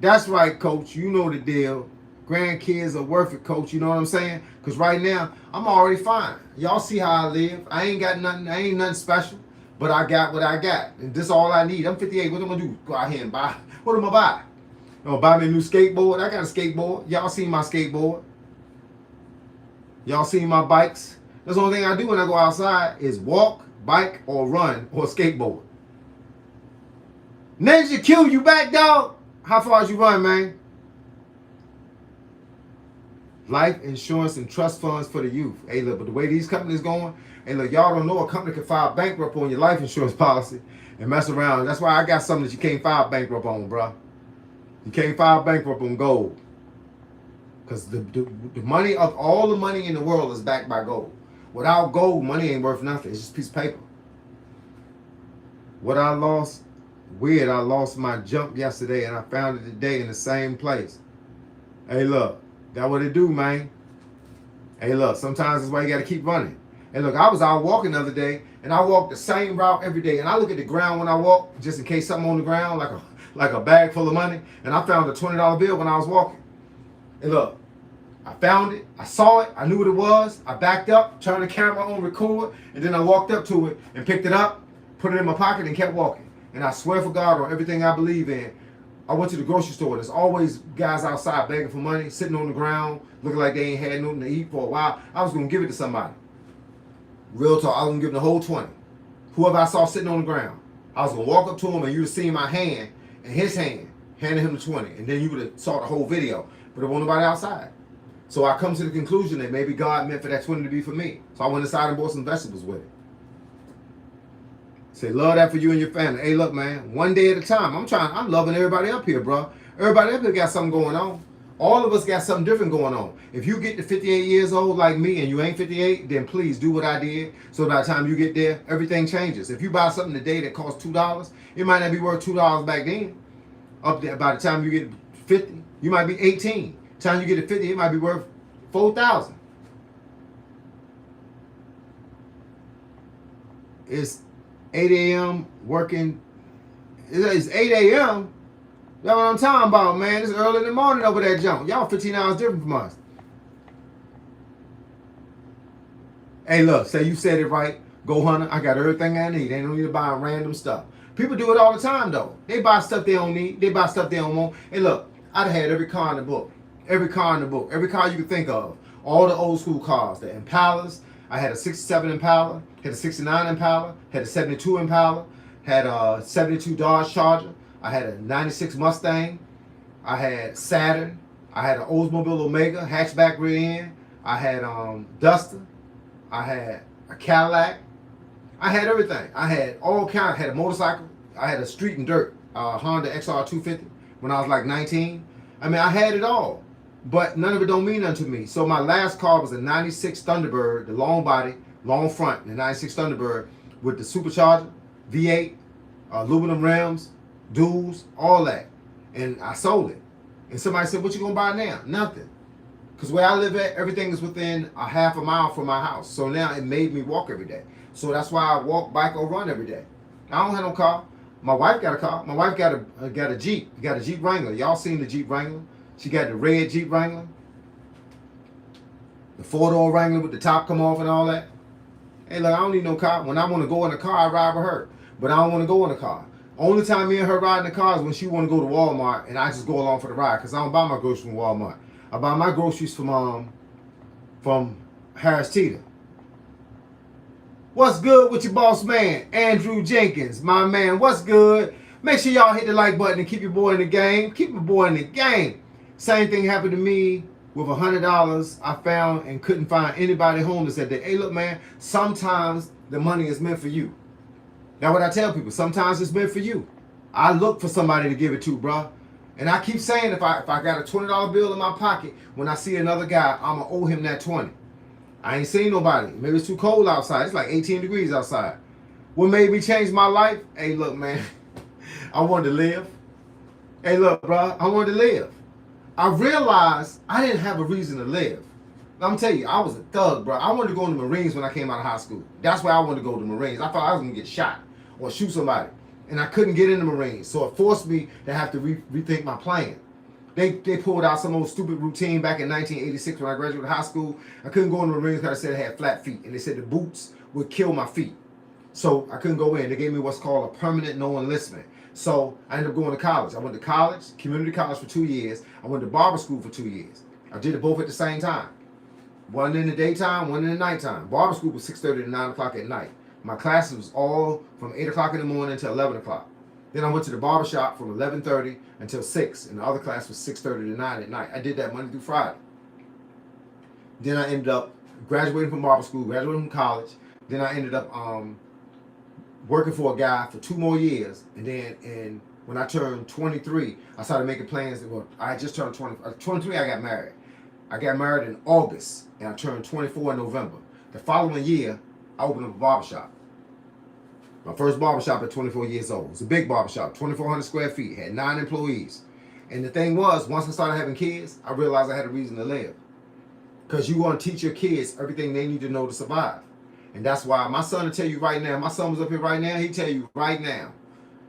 A: That's right, coach. You know the deal. Grandkids are worth it, coach. You know what I'm saying? Because right now, I'm already fine. Y'all see how I live. I ain't got nothing. I ain't nothing special. But I got what I got. And this is all I need. I'm 58. What am I going to do? Go out here and buy. What am I buy? Oh, buy me a new skateboard. I got a skateboard. Y'all seen my skateboard. Y'all seen my bikes. That's the only thing I do when I go outside is walk, bike, or run, or skateboard. Ninja Q, you back, dog? How far as you run, man? Life insurance and trust funds for the youth. Hey, look, but the way these companies going, hey, look, y'all don't know a company can file bankrupt on your life insurance policy and mess around. That's why I got something that you can't file bankrupt on, bro. You can't file bankrupt on gold. Because the money of all the money in the world is backed by gold. Without gold, money ain't worth nothing. It's just a piece of paper. What I lost, weird, I lost my jump yesterday and I found it today in the same place. Hey, look, that what it do, man. Hey, look, sometimes that's why you got to keep running. Hey, look, I was out walking the other day and I walk the same route every day. And I look at the ground when I walk, just in case something on the ground, like a bag full of money. And I found a $20 bill when I was walking. And look, I found it, I saw it, I knew what it was, I backed up, turned the camera on, record, and then I walked up to it and picked it up, put it in my pocket and kept walking. And I swear for God on everything I believe in, I went to the grocery store. There's always guys outside begging for money, sitting on the ground, looking like they ain't had nothing to eat for a while. I was going to give it to somebody. Real talk, I was going to give them the whole 20. Whoever I saw sitting on the ground, I was going to walk up to him and you'd have seen my hand and his hand, handing him the 20. And then you would have saw the whole video. But there wasn't nobody outside. So I come to the conclusion that maybe God meant for that 20 to be for me. So I went inside and bought some vegetables with it. Say, love that for you and your family. Hey, look, man, one day at a time. I'm loving everybody up here, bro. Everybody up here got something going on. All of us got something different going on. If you get to 58 years old like me and you ain't 58, then please do what I did. So by the time you get there, everything changes. If you buy something today that costs $2, it might not be worth $2 back then. Up there, by the time you get 50, you might be 18. By the time you get to 50, it might be worth 4,000. It's 8 a.m. working. It's 8 a.m. That's what I'm talking about, man. It's early in the morning over that jump. Y'all 15 hours different from us. Hey, look, say you said it right. Go, Hunter. I got everything I need. They don't need to buy random stuff. People do it all the time, though. They buy stuff they don't need. They buy stuff they don't want. Hey, look, I'd had every car in the book. Every car in the book. Every car you could think of. All the old school cars. The Impalas. I had a 67 Impala. Had a 69 Impala. Had a 72 Impala. Had a 72 Dodge Charger. I had a 96 Mustang. I had Saturn. I had an Oldsmobile Omega hatchback rear end. I had Duster. I had a Cadillac. I had everything. I had all kinds. I had a motorcycle. I had a street and dirt Honda XR 250 when I was like 19. I mean, I had it all, but none of it don't mean nothing to me. So my last car was a 96 Thunderbird, the long body, long front, the 96 Thunderbird with the supercharger, V8, aluminum rims, duals, all that. And I sold it. And somebody said, what you gonna buy now? Nothing. Because where I live at, everything is within a half a mile from my house. So now it made me walk every day. So that's why I walk, bike, or run every day. I don't have no car. My wife got a car. My wife got a Jeep. Got a Jeep Wrangler. Y'all seen the Jeep Wrangler? She got the red Jeep Wrangler. The 4-door Wrangler with the top come off and all that. Hey, look, I don't need no car. When I want to go in a car, I ride with her. But I don't want to go in a car. Only time me and her ride in the car is when she want to go to Walmart and I just go along for the ride because I don't buy my groceries from Walmart. I buy my groceries from Harris Teeter. What's good with your boss man, Andrew Jenkins, my man? What's good? Make sure y'all hit the like button and keep your boy in the game. Keep your boy in the game. Same thing happened to me with $100 I found and couldn't find anybody homeless that day. Hey, look, man, sometimes the money is meant for you. That's what I tell people. Sometimes it's meant for you. I look for somebody to give it to, bro. And I keep saying if I got a $20 bill in my pocket, when I see another guy, I'm going to owe him that 20. I ain't seen nobody. Maybe it's too cold outside. It's like 18 degrees outside. What made me change my life? Hey, look, man. I wanted to live. Hey, look, bro. I wanted to live. I realized I didn't have a reason to live. I'm telling you, I was a thug, bro. I wanted to go in the Marines when I came out of high school. That's why I wanted to go to the Marines. I thought I was going to get shot or shoot somebody. And I couldn't get in the Marines. So it forced me to have to rethink my plan. They pulled out some old stupid routine back in 1986 when I graduated high school. I couldn't go in the Marines because I said I had flat feet. And they said the boots would kill my feet. So I couldn't go in. They gave me what's called a permanent no enlistment. So I ended up going to college. I went to college, community college for 2 years. I went to barber school for 2 years. I did it both at the same time. One in the daytime, one in the nighttime. Barber school was 6:30 to 9 o'clock at night. My classes was all from 8 o'clock in the morning to 11 o'clock. Then I went to the barber shop from 11:30 until 6, and the other class was 6:30 to 9 at night. I did that Monday through Friday. Then I ended up graduating from barber school, graduating from college. Then I ended up working for a guy for 2 more years. And then when I turned 23, I started making plans. Well, I just turned 23, I got married. I got married in August, and I turned 24 in November. The following year, I opened up a barbershop. My first barbershop at 24 years old. It was a big barbershop, 2,400 square feet, had 9 employees. And the thing was, once I started having kids, I realized I had a reason to live. Because you want to teach your kids everything they need to know to survive. And that's why my son will tell you right now, my son was up here right now, he tell you right now.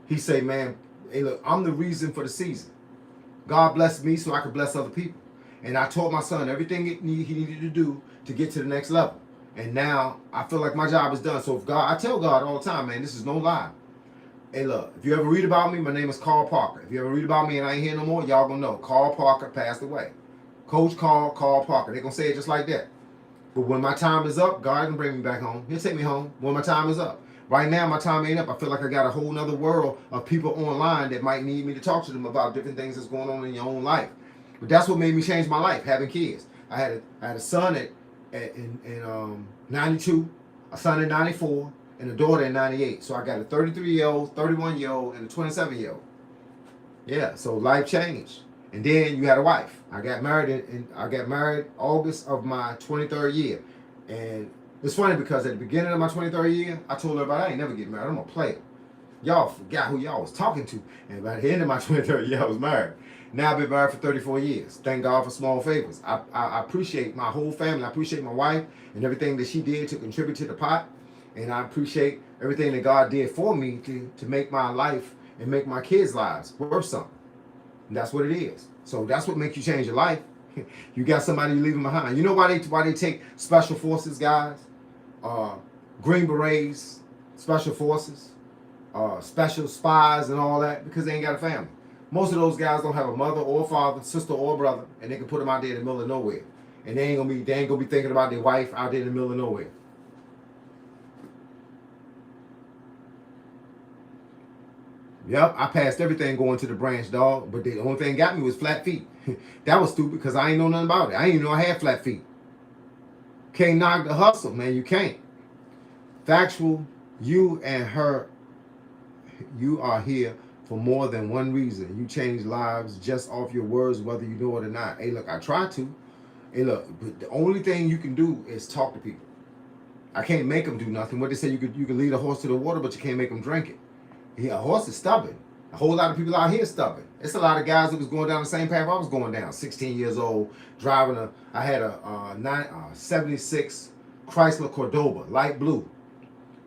A: He say, man, hey, look, I'm the reason for the season. God blessed me so I could bless other people. And I taught my son everything he needed to do to get to the next level. And now I feel like my job is done. So if God, I tell God all the time, man, this is no lie. Hey, look, if you ever read about me, my name is Carl Parker. If you ever read about me and I ain't here no more, y'all gonna know. Carl Parker passed away. Coach Carl Parker. They're gonna say it just like that. But when my time is up, God can bring me back home. He'll take me home when my time is up. Right now, my time ain't up. I feel like I got a whole nother world of people online that might need me to talk to them about different things that's going on in your own life. But that's what made me change my life, having kids. I had a son in 92, a son in 94, and a daughter in 98. So I got a 33-year-old, 31-year-old, and a 27-year-old. Yeah, so life changed. And then you had a wife. I got married I got married August of my 23rd year. And it's funny because at the beginning of my 23rd year, I told everybody I ain't never get married. I'm a player. Y'all forgot who y'all was talking to. And by the end of my 23rd year, I was married. Now I've been married for 34 years. Thank God for small favors. I appreciate my whole family. I appreciate my wife and everything that she did to contribute to the pot. And I appreciate everything that God did for me to make my life and make my kids' lives worth something. And that's what it is. So that's what makes you change your life. You got somebody you leaving behind. You know why they take special forces guys, Green Berets, special forces, special spies, and all that, because they ain't got a family. Most of those guys don't have a mother or a father, sister or brother, and they can put them out there in the middle of nowhere, and they ain't gonna be thinking about their wife out there in the middle of nowhere. Yep, I passed everything going to the branch, dog. But the only thing got me was flat feet. That was stupid because I ain't know nothing about it. I didn't even know I had flat feet. Can't knock the hustle, man. You can't. Factual, you and her, you are here for more than one reason. You change lives just off your words, whether you know it or not. Hey, look, I try to. Hey, look, but the only thing you can do is talk to people. I can't make them do nothing. What they say, you could lead a horse to the water, but you can't make them drink it. Yeah, a horse is stubborn. A whole lot of people out here are stubborn. It's a lot of guys that was going down the same path I was going down. 16 years old, driving I had a 76 Chrysler Cordoba, light blue.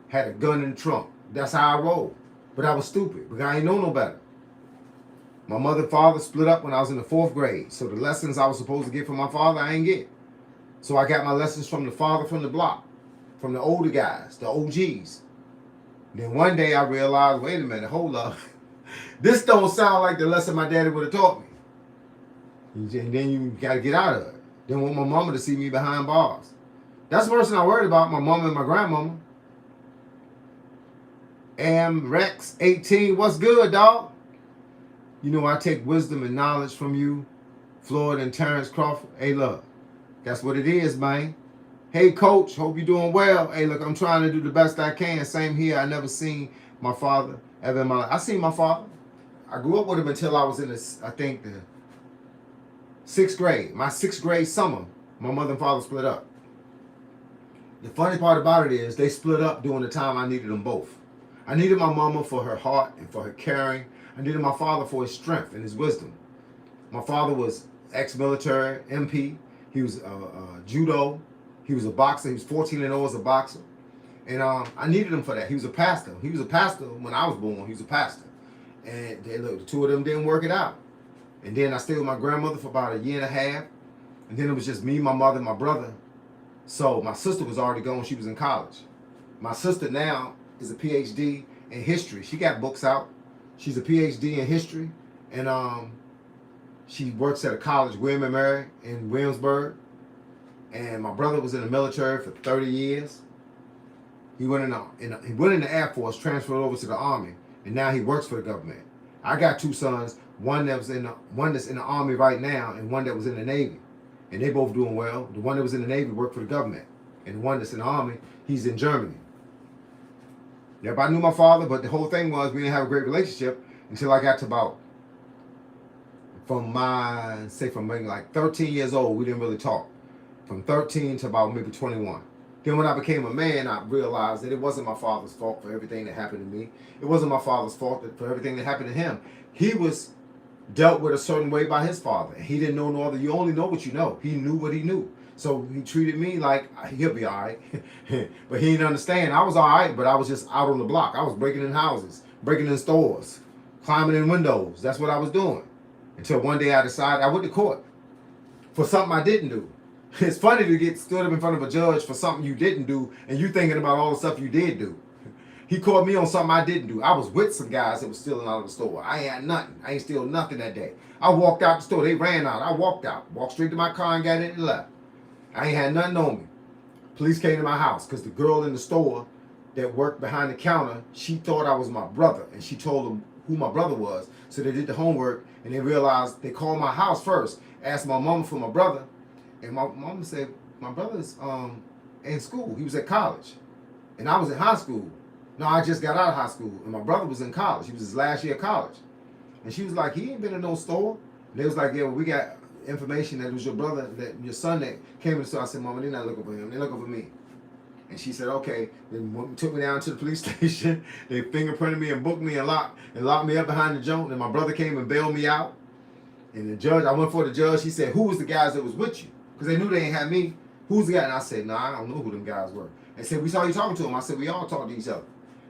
A: Had a gun in the trunk. That's how I rolled. But I was stupid because I ain't know no better. My mother and father split up when I was in the 4th grade. So the lessons I was supposed to get from my father, I ain't get. So I got my lessons from the father from the block, from the older guys, the OGs. Then one day I realized, wait a minute, hold up. This don't sound like the lesson my daddy would have taught me. And then you got to get out of it. Then want my mama to see me behind bars. That's the person I worried about, my mama and my grandmama. Rex 18, what's good, dog? You know I take wisdom and knowledge from you, Floyd and Terrence Crawford. Hey, look, that's what it is, man. Hey, coach, hope you're doing well. Hey, look, I'm trying to do the best I can. Same here. I never seen my father ever in my life. I seen my father. I grew up with him until I was in the 6th grade. My 6th grade summer, my mother and father split up. The funny part about it is they split up during the time I needed them both. I needed my mama for her heart and for her caring. I needed my father for his strength and his wisdom. My father was ex-military, MP. He was judo. He was a boxer. He was 14-0 as a boxer. And I needed him for that. He was a pastor. He was a pastor when I was born. He was a pastor. And the two of them didn't work it out. And then I stayed with my grandmother for about a year and a half. And then it was just me, my mother, and my brother. So my sister was already gone. She was in college. My sister now is a PhD in history. She got books out. She's a PhD in history. And she works at a college, William & Mary in Williamsburg. And my brother was in the military for 30 years. He went in the Air Force, transferred over to the Army, and now he works for the government. I got 2 sons, one that's in the Army right now, and one that was in the Navy, and they both doing well. The one that was in the Navy worked for the government, and the one that's in the Army, he's in Germany. Everybody knew my father, but the whole thing was we didn't have a great relationship until I got to from maybe like 13 years old, we didn't really talk. From 13 to about maybe 21. Then when I became a man, I realized that it wasn't my father's fault for everything that happened to me. It wasn't my father's fault for everything that happened to him. He was dealt with a certain way by his father. He didn't know no other. You only know what you know. He knew what he knew. So he treated me like he'll be all right. But he didn't understand. I was all right, but I was just out on the block. I was breaking in houses, breaking in stores, climbing in windows. That's what I was doing. Until one day I decided I went to court for something I didn't do. It's funny to get stood up in front of a judge for something you didn't do and you thinking about all the stuff you did do. He caught me on something I didn't do. I was with some guys that was stealing out of the store. I ain't had nothing. I ain't steal nothing that day. I walked out the store. They ran out. I walked out. Walked straight to my car and got in and left. I ain't had nothing on me. Police came to my house because the girl in the store that worked behind the counter, she thought I was my brother. And she told them who my brother was. So they did the homework and they realized they called my house first. Asked my mama for my brother. And my mama said, my brother's in school. He was at college. And I was in high school. No, I just got out of high school. And my brother was in college. He was his last year of college. And she was like, he ain't been in no store. They was like, yeah, well, we got information that it was your brother, that your son that came to the store. I said, Mama, they're not looking for him. They're looking for me. And she said, okay. Then took me down to the police station. They fingerprinted me and booked me and locked me up behind the joint. And my brother came and bailed me out. And the judge, I went for the judge. He said, who was the guys that was with you? Because they knew they ain't had me. Who's the guy? And I said, no, I don't know who them guys were. They said, we saw you talking to him. I said, we all talk to each other.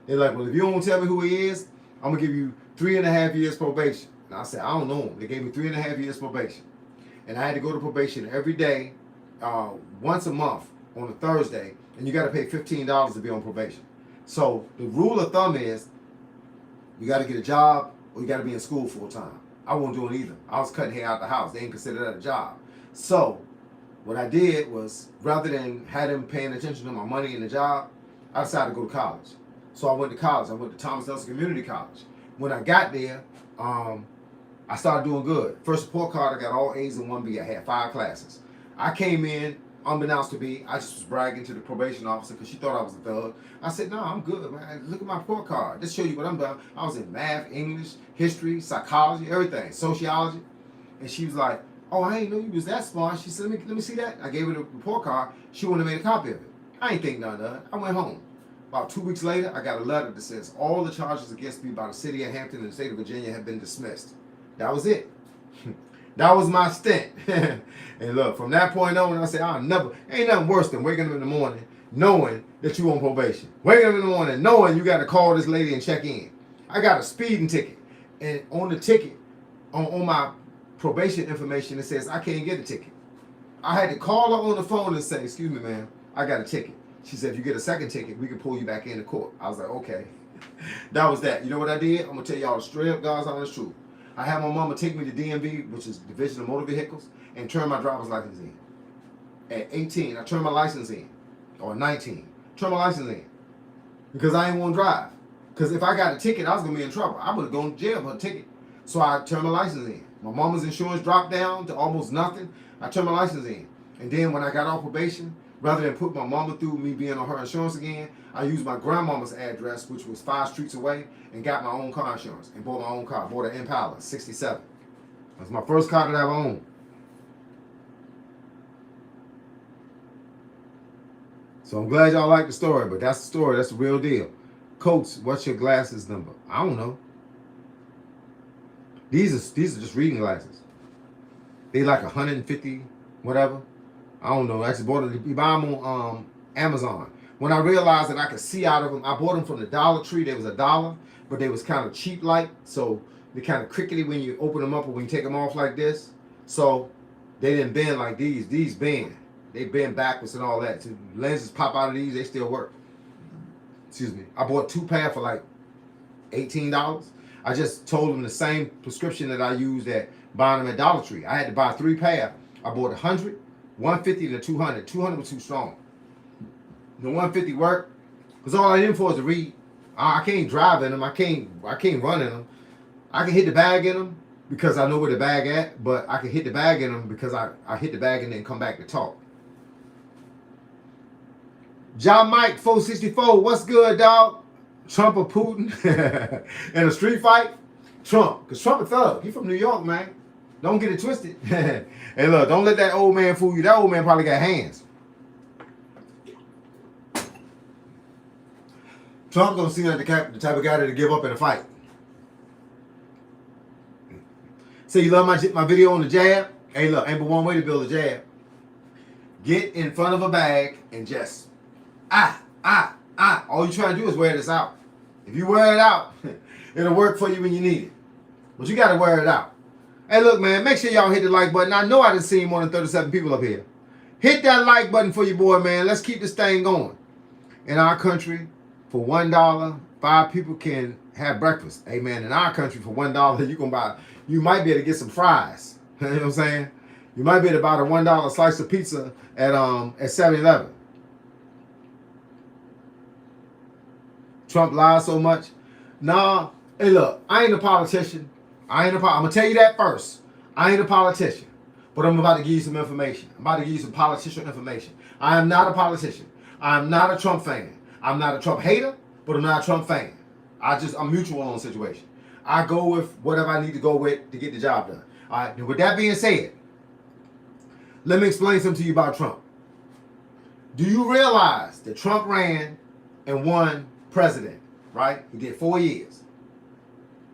A: They're like, well, if you don't tell me who he is, I'm going to give you 3.5 years probation. And I said, I don't know him. They gave me 3.5 years probation. And I had to go to probation every day, once a month on a Thursday. And you got to pay $15 to be on probation. So the rule of thumb is you got to get a job or you got to be in school full time. I wasn't doing either. I was cutting hair out the house. They didn't consider that a job. So what I did was, rather than have them paying attention to my money in the job, I decided to go to college. So I went to college. I went to Thomas Nelson Community College. When I got there, I started doing good. First report card, I got all A's and 1B. I had 5 classes. I came in, unbeknownst to me, I just was bragging to the probation officer because she thought I was a thug. I said, no, I'm good, man. Look at my report card. Just show you what I'm doing. I was in math, English, history, psychology, everything, sociology. And she was like, oh, I didn't know you was that smart. She said, let me see that. I gave her the report card. She wanted to make a copy of it. I ain't think none of it. I went home. About 2 weeks later, I got a letter that says all the charges against me by the city of Hampton and the state of Virginia have been dismissed. That was it. That was my stint. And look, from that point on, I said, ain't nothing worse than waking up in the morning knowing that you on probation. Waking up in the morning knowing you got to call this lady and check in. I got a speeding ticket. And on the ticket, on my probation information, it says I can't get a ticket. I had to call her on the phone and say, excuse me, ma'am, I got a ticket. She said, if you get a second ticket, we can pull you back into court. I was like, okay. That was that. You know what I did? I'm going to tell y'all the straight up God's honest truth. I had my mama take me to DMV, which is Division of Motor Vehicles, and turn my driver's license in. At 18, I turned my license in. Or 19. Turned my license in. Because I didn't want to drive. Because if I got a ticket, I was going to be in trouble. I would have gone to jail for a ticket. So I turned my license in. My mama's insurance dropped down to almost nothing. I turned my license in. And then when I got off probation, rather than put my mama through me being on her insurance again, I used my grandmama's address, which was 5 streets away, and got my own car insurance and bought my own car. Bought an Impala, 67. That's my first car that I ever owned. So I'm glad y'all like the story, but that's the story. That's the real deal. Coach, what's your glasses number? I don't know. These are just reading glasses. They like 150, whatever. I don't know. I actually bought them. You buy them on Amazon. When I realized that I could see out of them, I bought them from the Dollar Tree. They was $1, but they was kind of cheap like. So they kind of crickety when you open them up or when you take them off like this. So they didn't bend like these. These bend. They bend backwards and all that. So lenses pop out of these. They still work. Excuse me. I bought 2 pair for like $18. I just told them the same prescription that I used at buying them at Dollar Tree. I had to buy 3 pair. I bought 100, 150, and a 200. 200 was too strong. The 150 worked because all I did for was to read. I can't drive in them. I can't run in them. I can hit the bag in them because I know where the bag at, but I can hit the bag in them because I hit the bag and then come back to talk. John Mike 464, what's good, dog? Trump or Putin in a street fight? Trump, because Trump a thug. He from New York, man. Don't get it twisted. Hey, look, don't let that old man fool you. That old man probably got hands. Trump don't seem like the type of guy to give up in a fight. Say you love my video on the jab? Hey, look, ain't but one way to build a jab. Get in front of a bag and just, all you trying to do is wear this out. If you wear it out, it'll work for you when you need it. But you got to wear it out. Hey, look, man, make sure y'all hit the like button. I know I done seen more than 37 people up here. Hit that like button for your boy, man. Let's keep this thing going. In our country, for $1, 5 people can have breakfast. Hey, man, in our country, for $1, you might be able to get some fries. You know what I'm saying? You might be able to buy a $1 slice of pizza at 7-Eleven. Trump lies so much. Nah, hey, look, I ain't a politician. I'm going to tell you that first. I ain't a politician. But I'm about to give you some information. I'm about to give you some politician information. I am not a politician. I'm not a Trump fan. I'm not a Trump hater, but I'm not a Trump fan. I'm mutual on the situation. I go with whatever I need to go with to get the job done. All right, with that being said, let me explain something to you about Trump. Do you realize that Trump ran and won president, right? He did 4 years.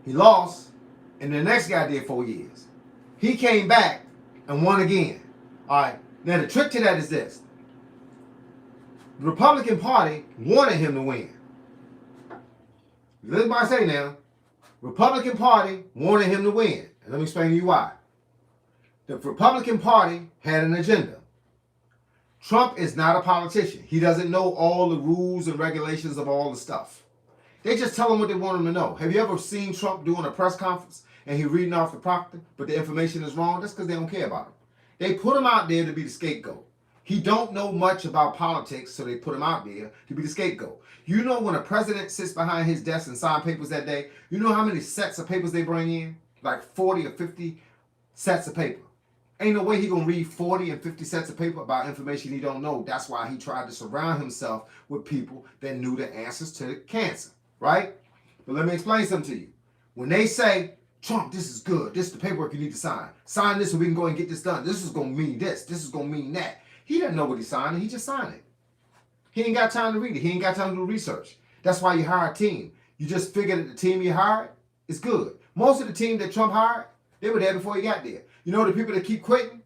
A: He lost, and the next guy did 4 years. He came back and won again. All right, now the trick to that is this. The Republican Party wanted him to win. Listen to what I say now. Republican Party wanted him to win. And let me explain to you why. The Republican Party had an agenda. Trump is not a politician. He doesn't know all the rules and regulations of all the stuff. They just tell him what they want him to know. Have you ever seen Trump doing a press conference and he reading off the proctor, but the information is wrong? That's because they don't care about him. They put him out there to be the scapegoat. He don't know much about politics, so they put him out there to be the scapegoat. You know when a president sits behind his desk and signs papers that day, you know how many sets of papers they bring in? Like 40 or 50 sets of paper. Ain't no way he gonna read 40 and 50 sets of paper about information he don't know. That's why he tried to surround himself with people that knew the answers to the cancer, right? But let me explain something to you. When they say, Trump, this is good. This is the paperwork you need to sign. Sign this so we can go and get this done. This is gonna mean this. This is gonna mean that. He doesn't know what he's signing. He just signed it. He ain't got time to read it. He ain't got time to do research. That's why you hire a team. You just figure that the team you hired is good. Most of the team that Trump hired, they were there before he got there. You know the people that keep quitting?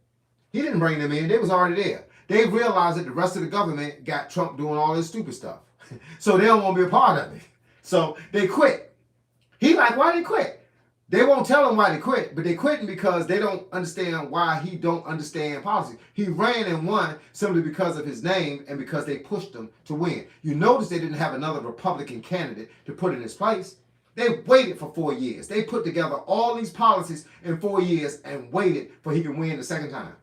A: He didn't bring them in. They was already there. They realized that the rest of the government got Trump doing all this stupid stuff. So they don't want to be a part of it. So they quit. He like, why they quit? They won't tell him why they quit, but they quitting because they don't understand why he don't understand policy. He ran and won simply because of his name and because they pushed him to win. You notice they didn't have another Republican candidate to put in his place. They waited for 4 years. They put together all these policies in 4 years and waited for he can win the second time.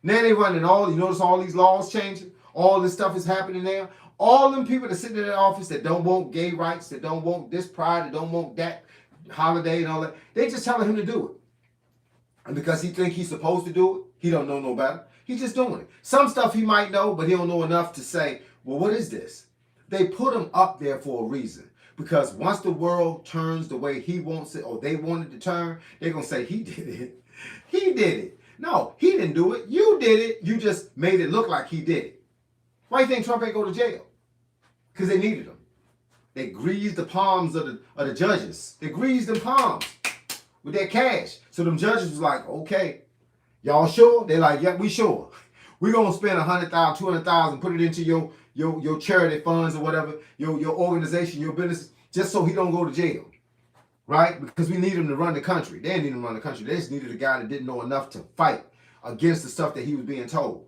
A: Now they running all, you notice all these laws changing? All this stuff is happening now. All them people that sit in that office that don't want gay rights, that don't want this pride, that don't want that holiday and all that, they just telling him to do it. And because he think he's supposed to do it, he don't know no better. He's just doing it. Some stuff he might know, but he don't know enough to say, well, what is this? They put him up there for a reason. Because once the world turns the way he wants it, or they want it to turn, they're going to say, he did it. He did it. No, he didn't do it. You did it. You just made it look like he did it. Why do you think Trump ain't go to jail? Because they needed him. They greased the palms of the judges. They greased them palms with their cash. So them judges was like, okay, y'all sure? They're like, yeah, we sure. We're going to spend $100,000, $200,000, put it into your charity funds or whatever, your organization, your business, just so he don't go to jail, right? Because we need him to run the country. They didn't need him to run the country. They just needed a guy that didn't know enough to fight against the stuff that he was being told.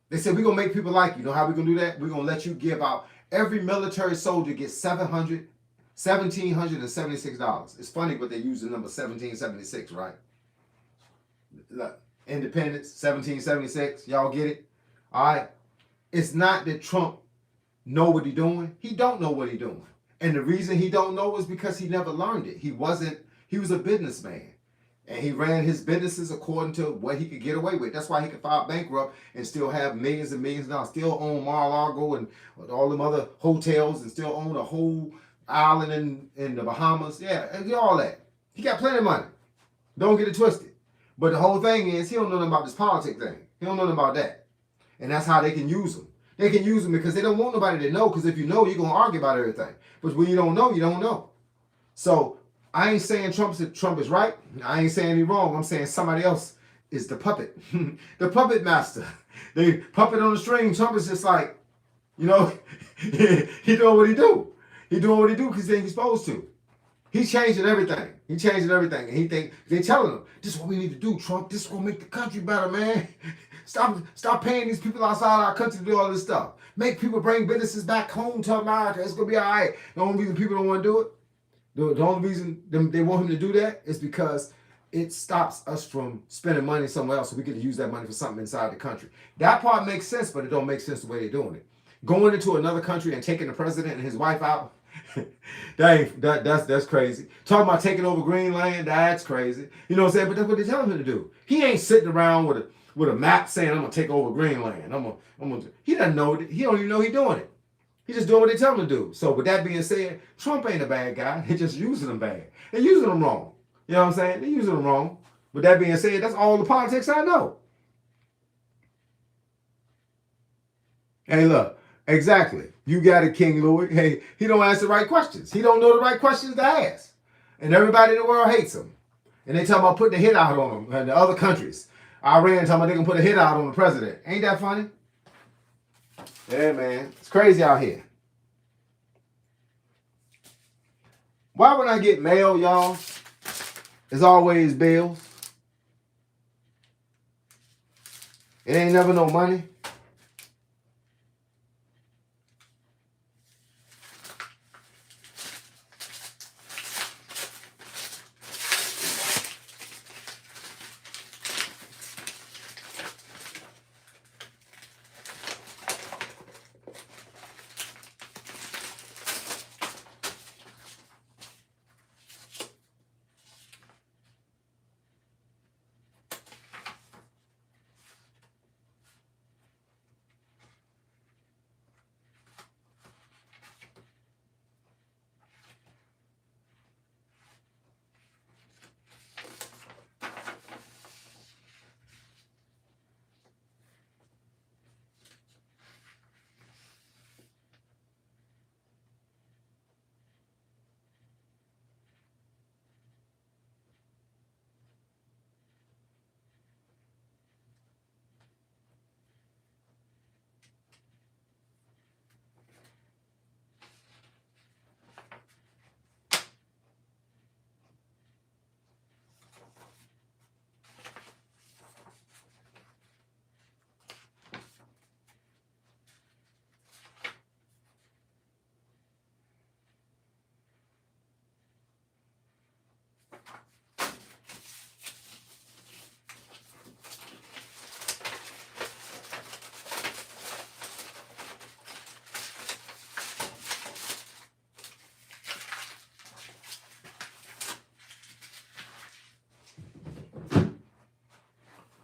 A: They said, we're going to make people like you. You know how we're going to do that? We're going to let you give out. Every military soldier gets $1,776. It's funny, but they use the number 1776, right? Look, independence, 1776. Y'all get it? All right. It's not that Trump know what he's doing. He don't know what he's doing. And the reason he don't know is because he never learned it. He was a businessman. And he ran his businesses according to what he could get away with. That's why he could file bankrupt and still have millions and millions of dollars. Still own Mar-a-Lago and all them other hotels and still own a whole island in the Bahamas. Yeah, and all that. He got plenty of money. Don't get it twisted. But the whole thing is he don't know nothing about this politics thing. He don't know nothing about that. And that's how they can use him. They can use him because they don't want nobody to know, because if you know, you're going to argue about everything. But when you don't know, you don't know. So I ain't saying Trump is right. I ain't saying he's wrong. I'm saying somebody else is the puppet. The puppet master. They puppet on the string. Trump is just like, you know, he doing what he do. He doing what he do because he think he's supposed to. He's changing everything. He's changing everything. And he think they telling him, this is what we need to do, Trump. This is going to make the country better, man. Stop paying these people outside our country to do all this stuff. Make people bring businesses back home to America. It's going to be all right. The only reason people don't want to do it, the only reason they want him to do that is because it stops us from spending money somewhere else so we get to use that money for something inside the country. That part makes sense, but it don't make sense the way they're doing it. Going into another country and taking the president and his wife out, that's crazy. Talking about taking over Greenland, that's crazy. You know what I'm saying? But that's what they're telling him to do. He ain't sitting around with a map saying, I'm gonna take over Greenland. He doesn't know it. He don't even know he's doing it. He's just doing what they tell him to do. So with that being said, Trump ain't a bad guy. They're just using him bad. They're using him wrong. You know what I'm saying? They're using him wrong. With that being said, that's all the politics I know. Hey, look, exactly. You got it, King Louis. Hey, he don't ask the right questions. He don't know the right questions to ask. And everybody in the world hates him. And they talk about putting a hit out on him and the other countries. Iran talking about they can put a hit out on the president. Ain't that funny? Yeah, man. It's crazy out here. Why when I get mail, y'all, it's always bills. It ain't never no money.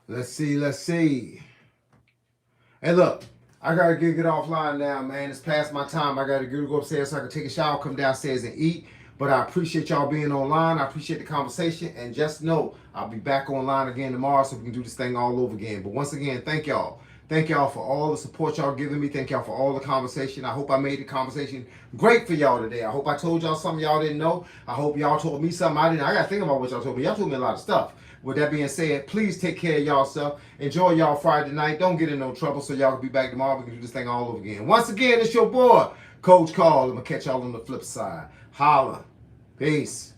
A: Let's see. Hey, look, I gotta get offline now, man. It's past my time. I gotta go upstairs so I can take a shower, come downstairs and eat. But I appreciate y'all being online. I appreciate the conversation. And just know I'll be back online again tomorrow so we can do this thing all over again. But once again, thank y'all. Thank y'all for all the support y'all giving me. Thank y'all for all the conversation. I hope I made the conversation great for y'all today. I hope I told y'all something y'all didn't know. I hope y'all told me something I didn't. I gotta think about what y'all told me. Y'all told me a lot of stuff. With that being said, please take care of y'all self. Enjoy y'all Friday night. Don't get in no trouble so y'all can be back tomorrow. We can do this thing all over again. Once again, it's your boy, Coach Carl. I'm going to catch y'all on the flip side. Holla. Peace.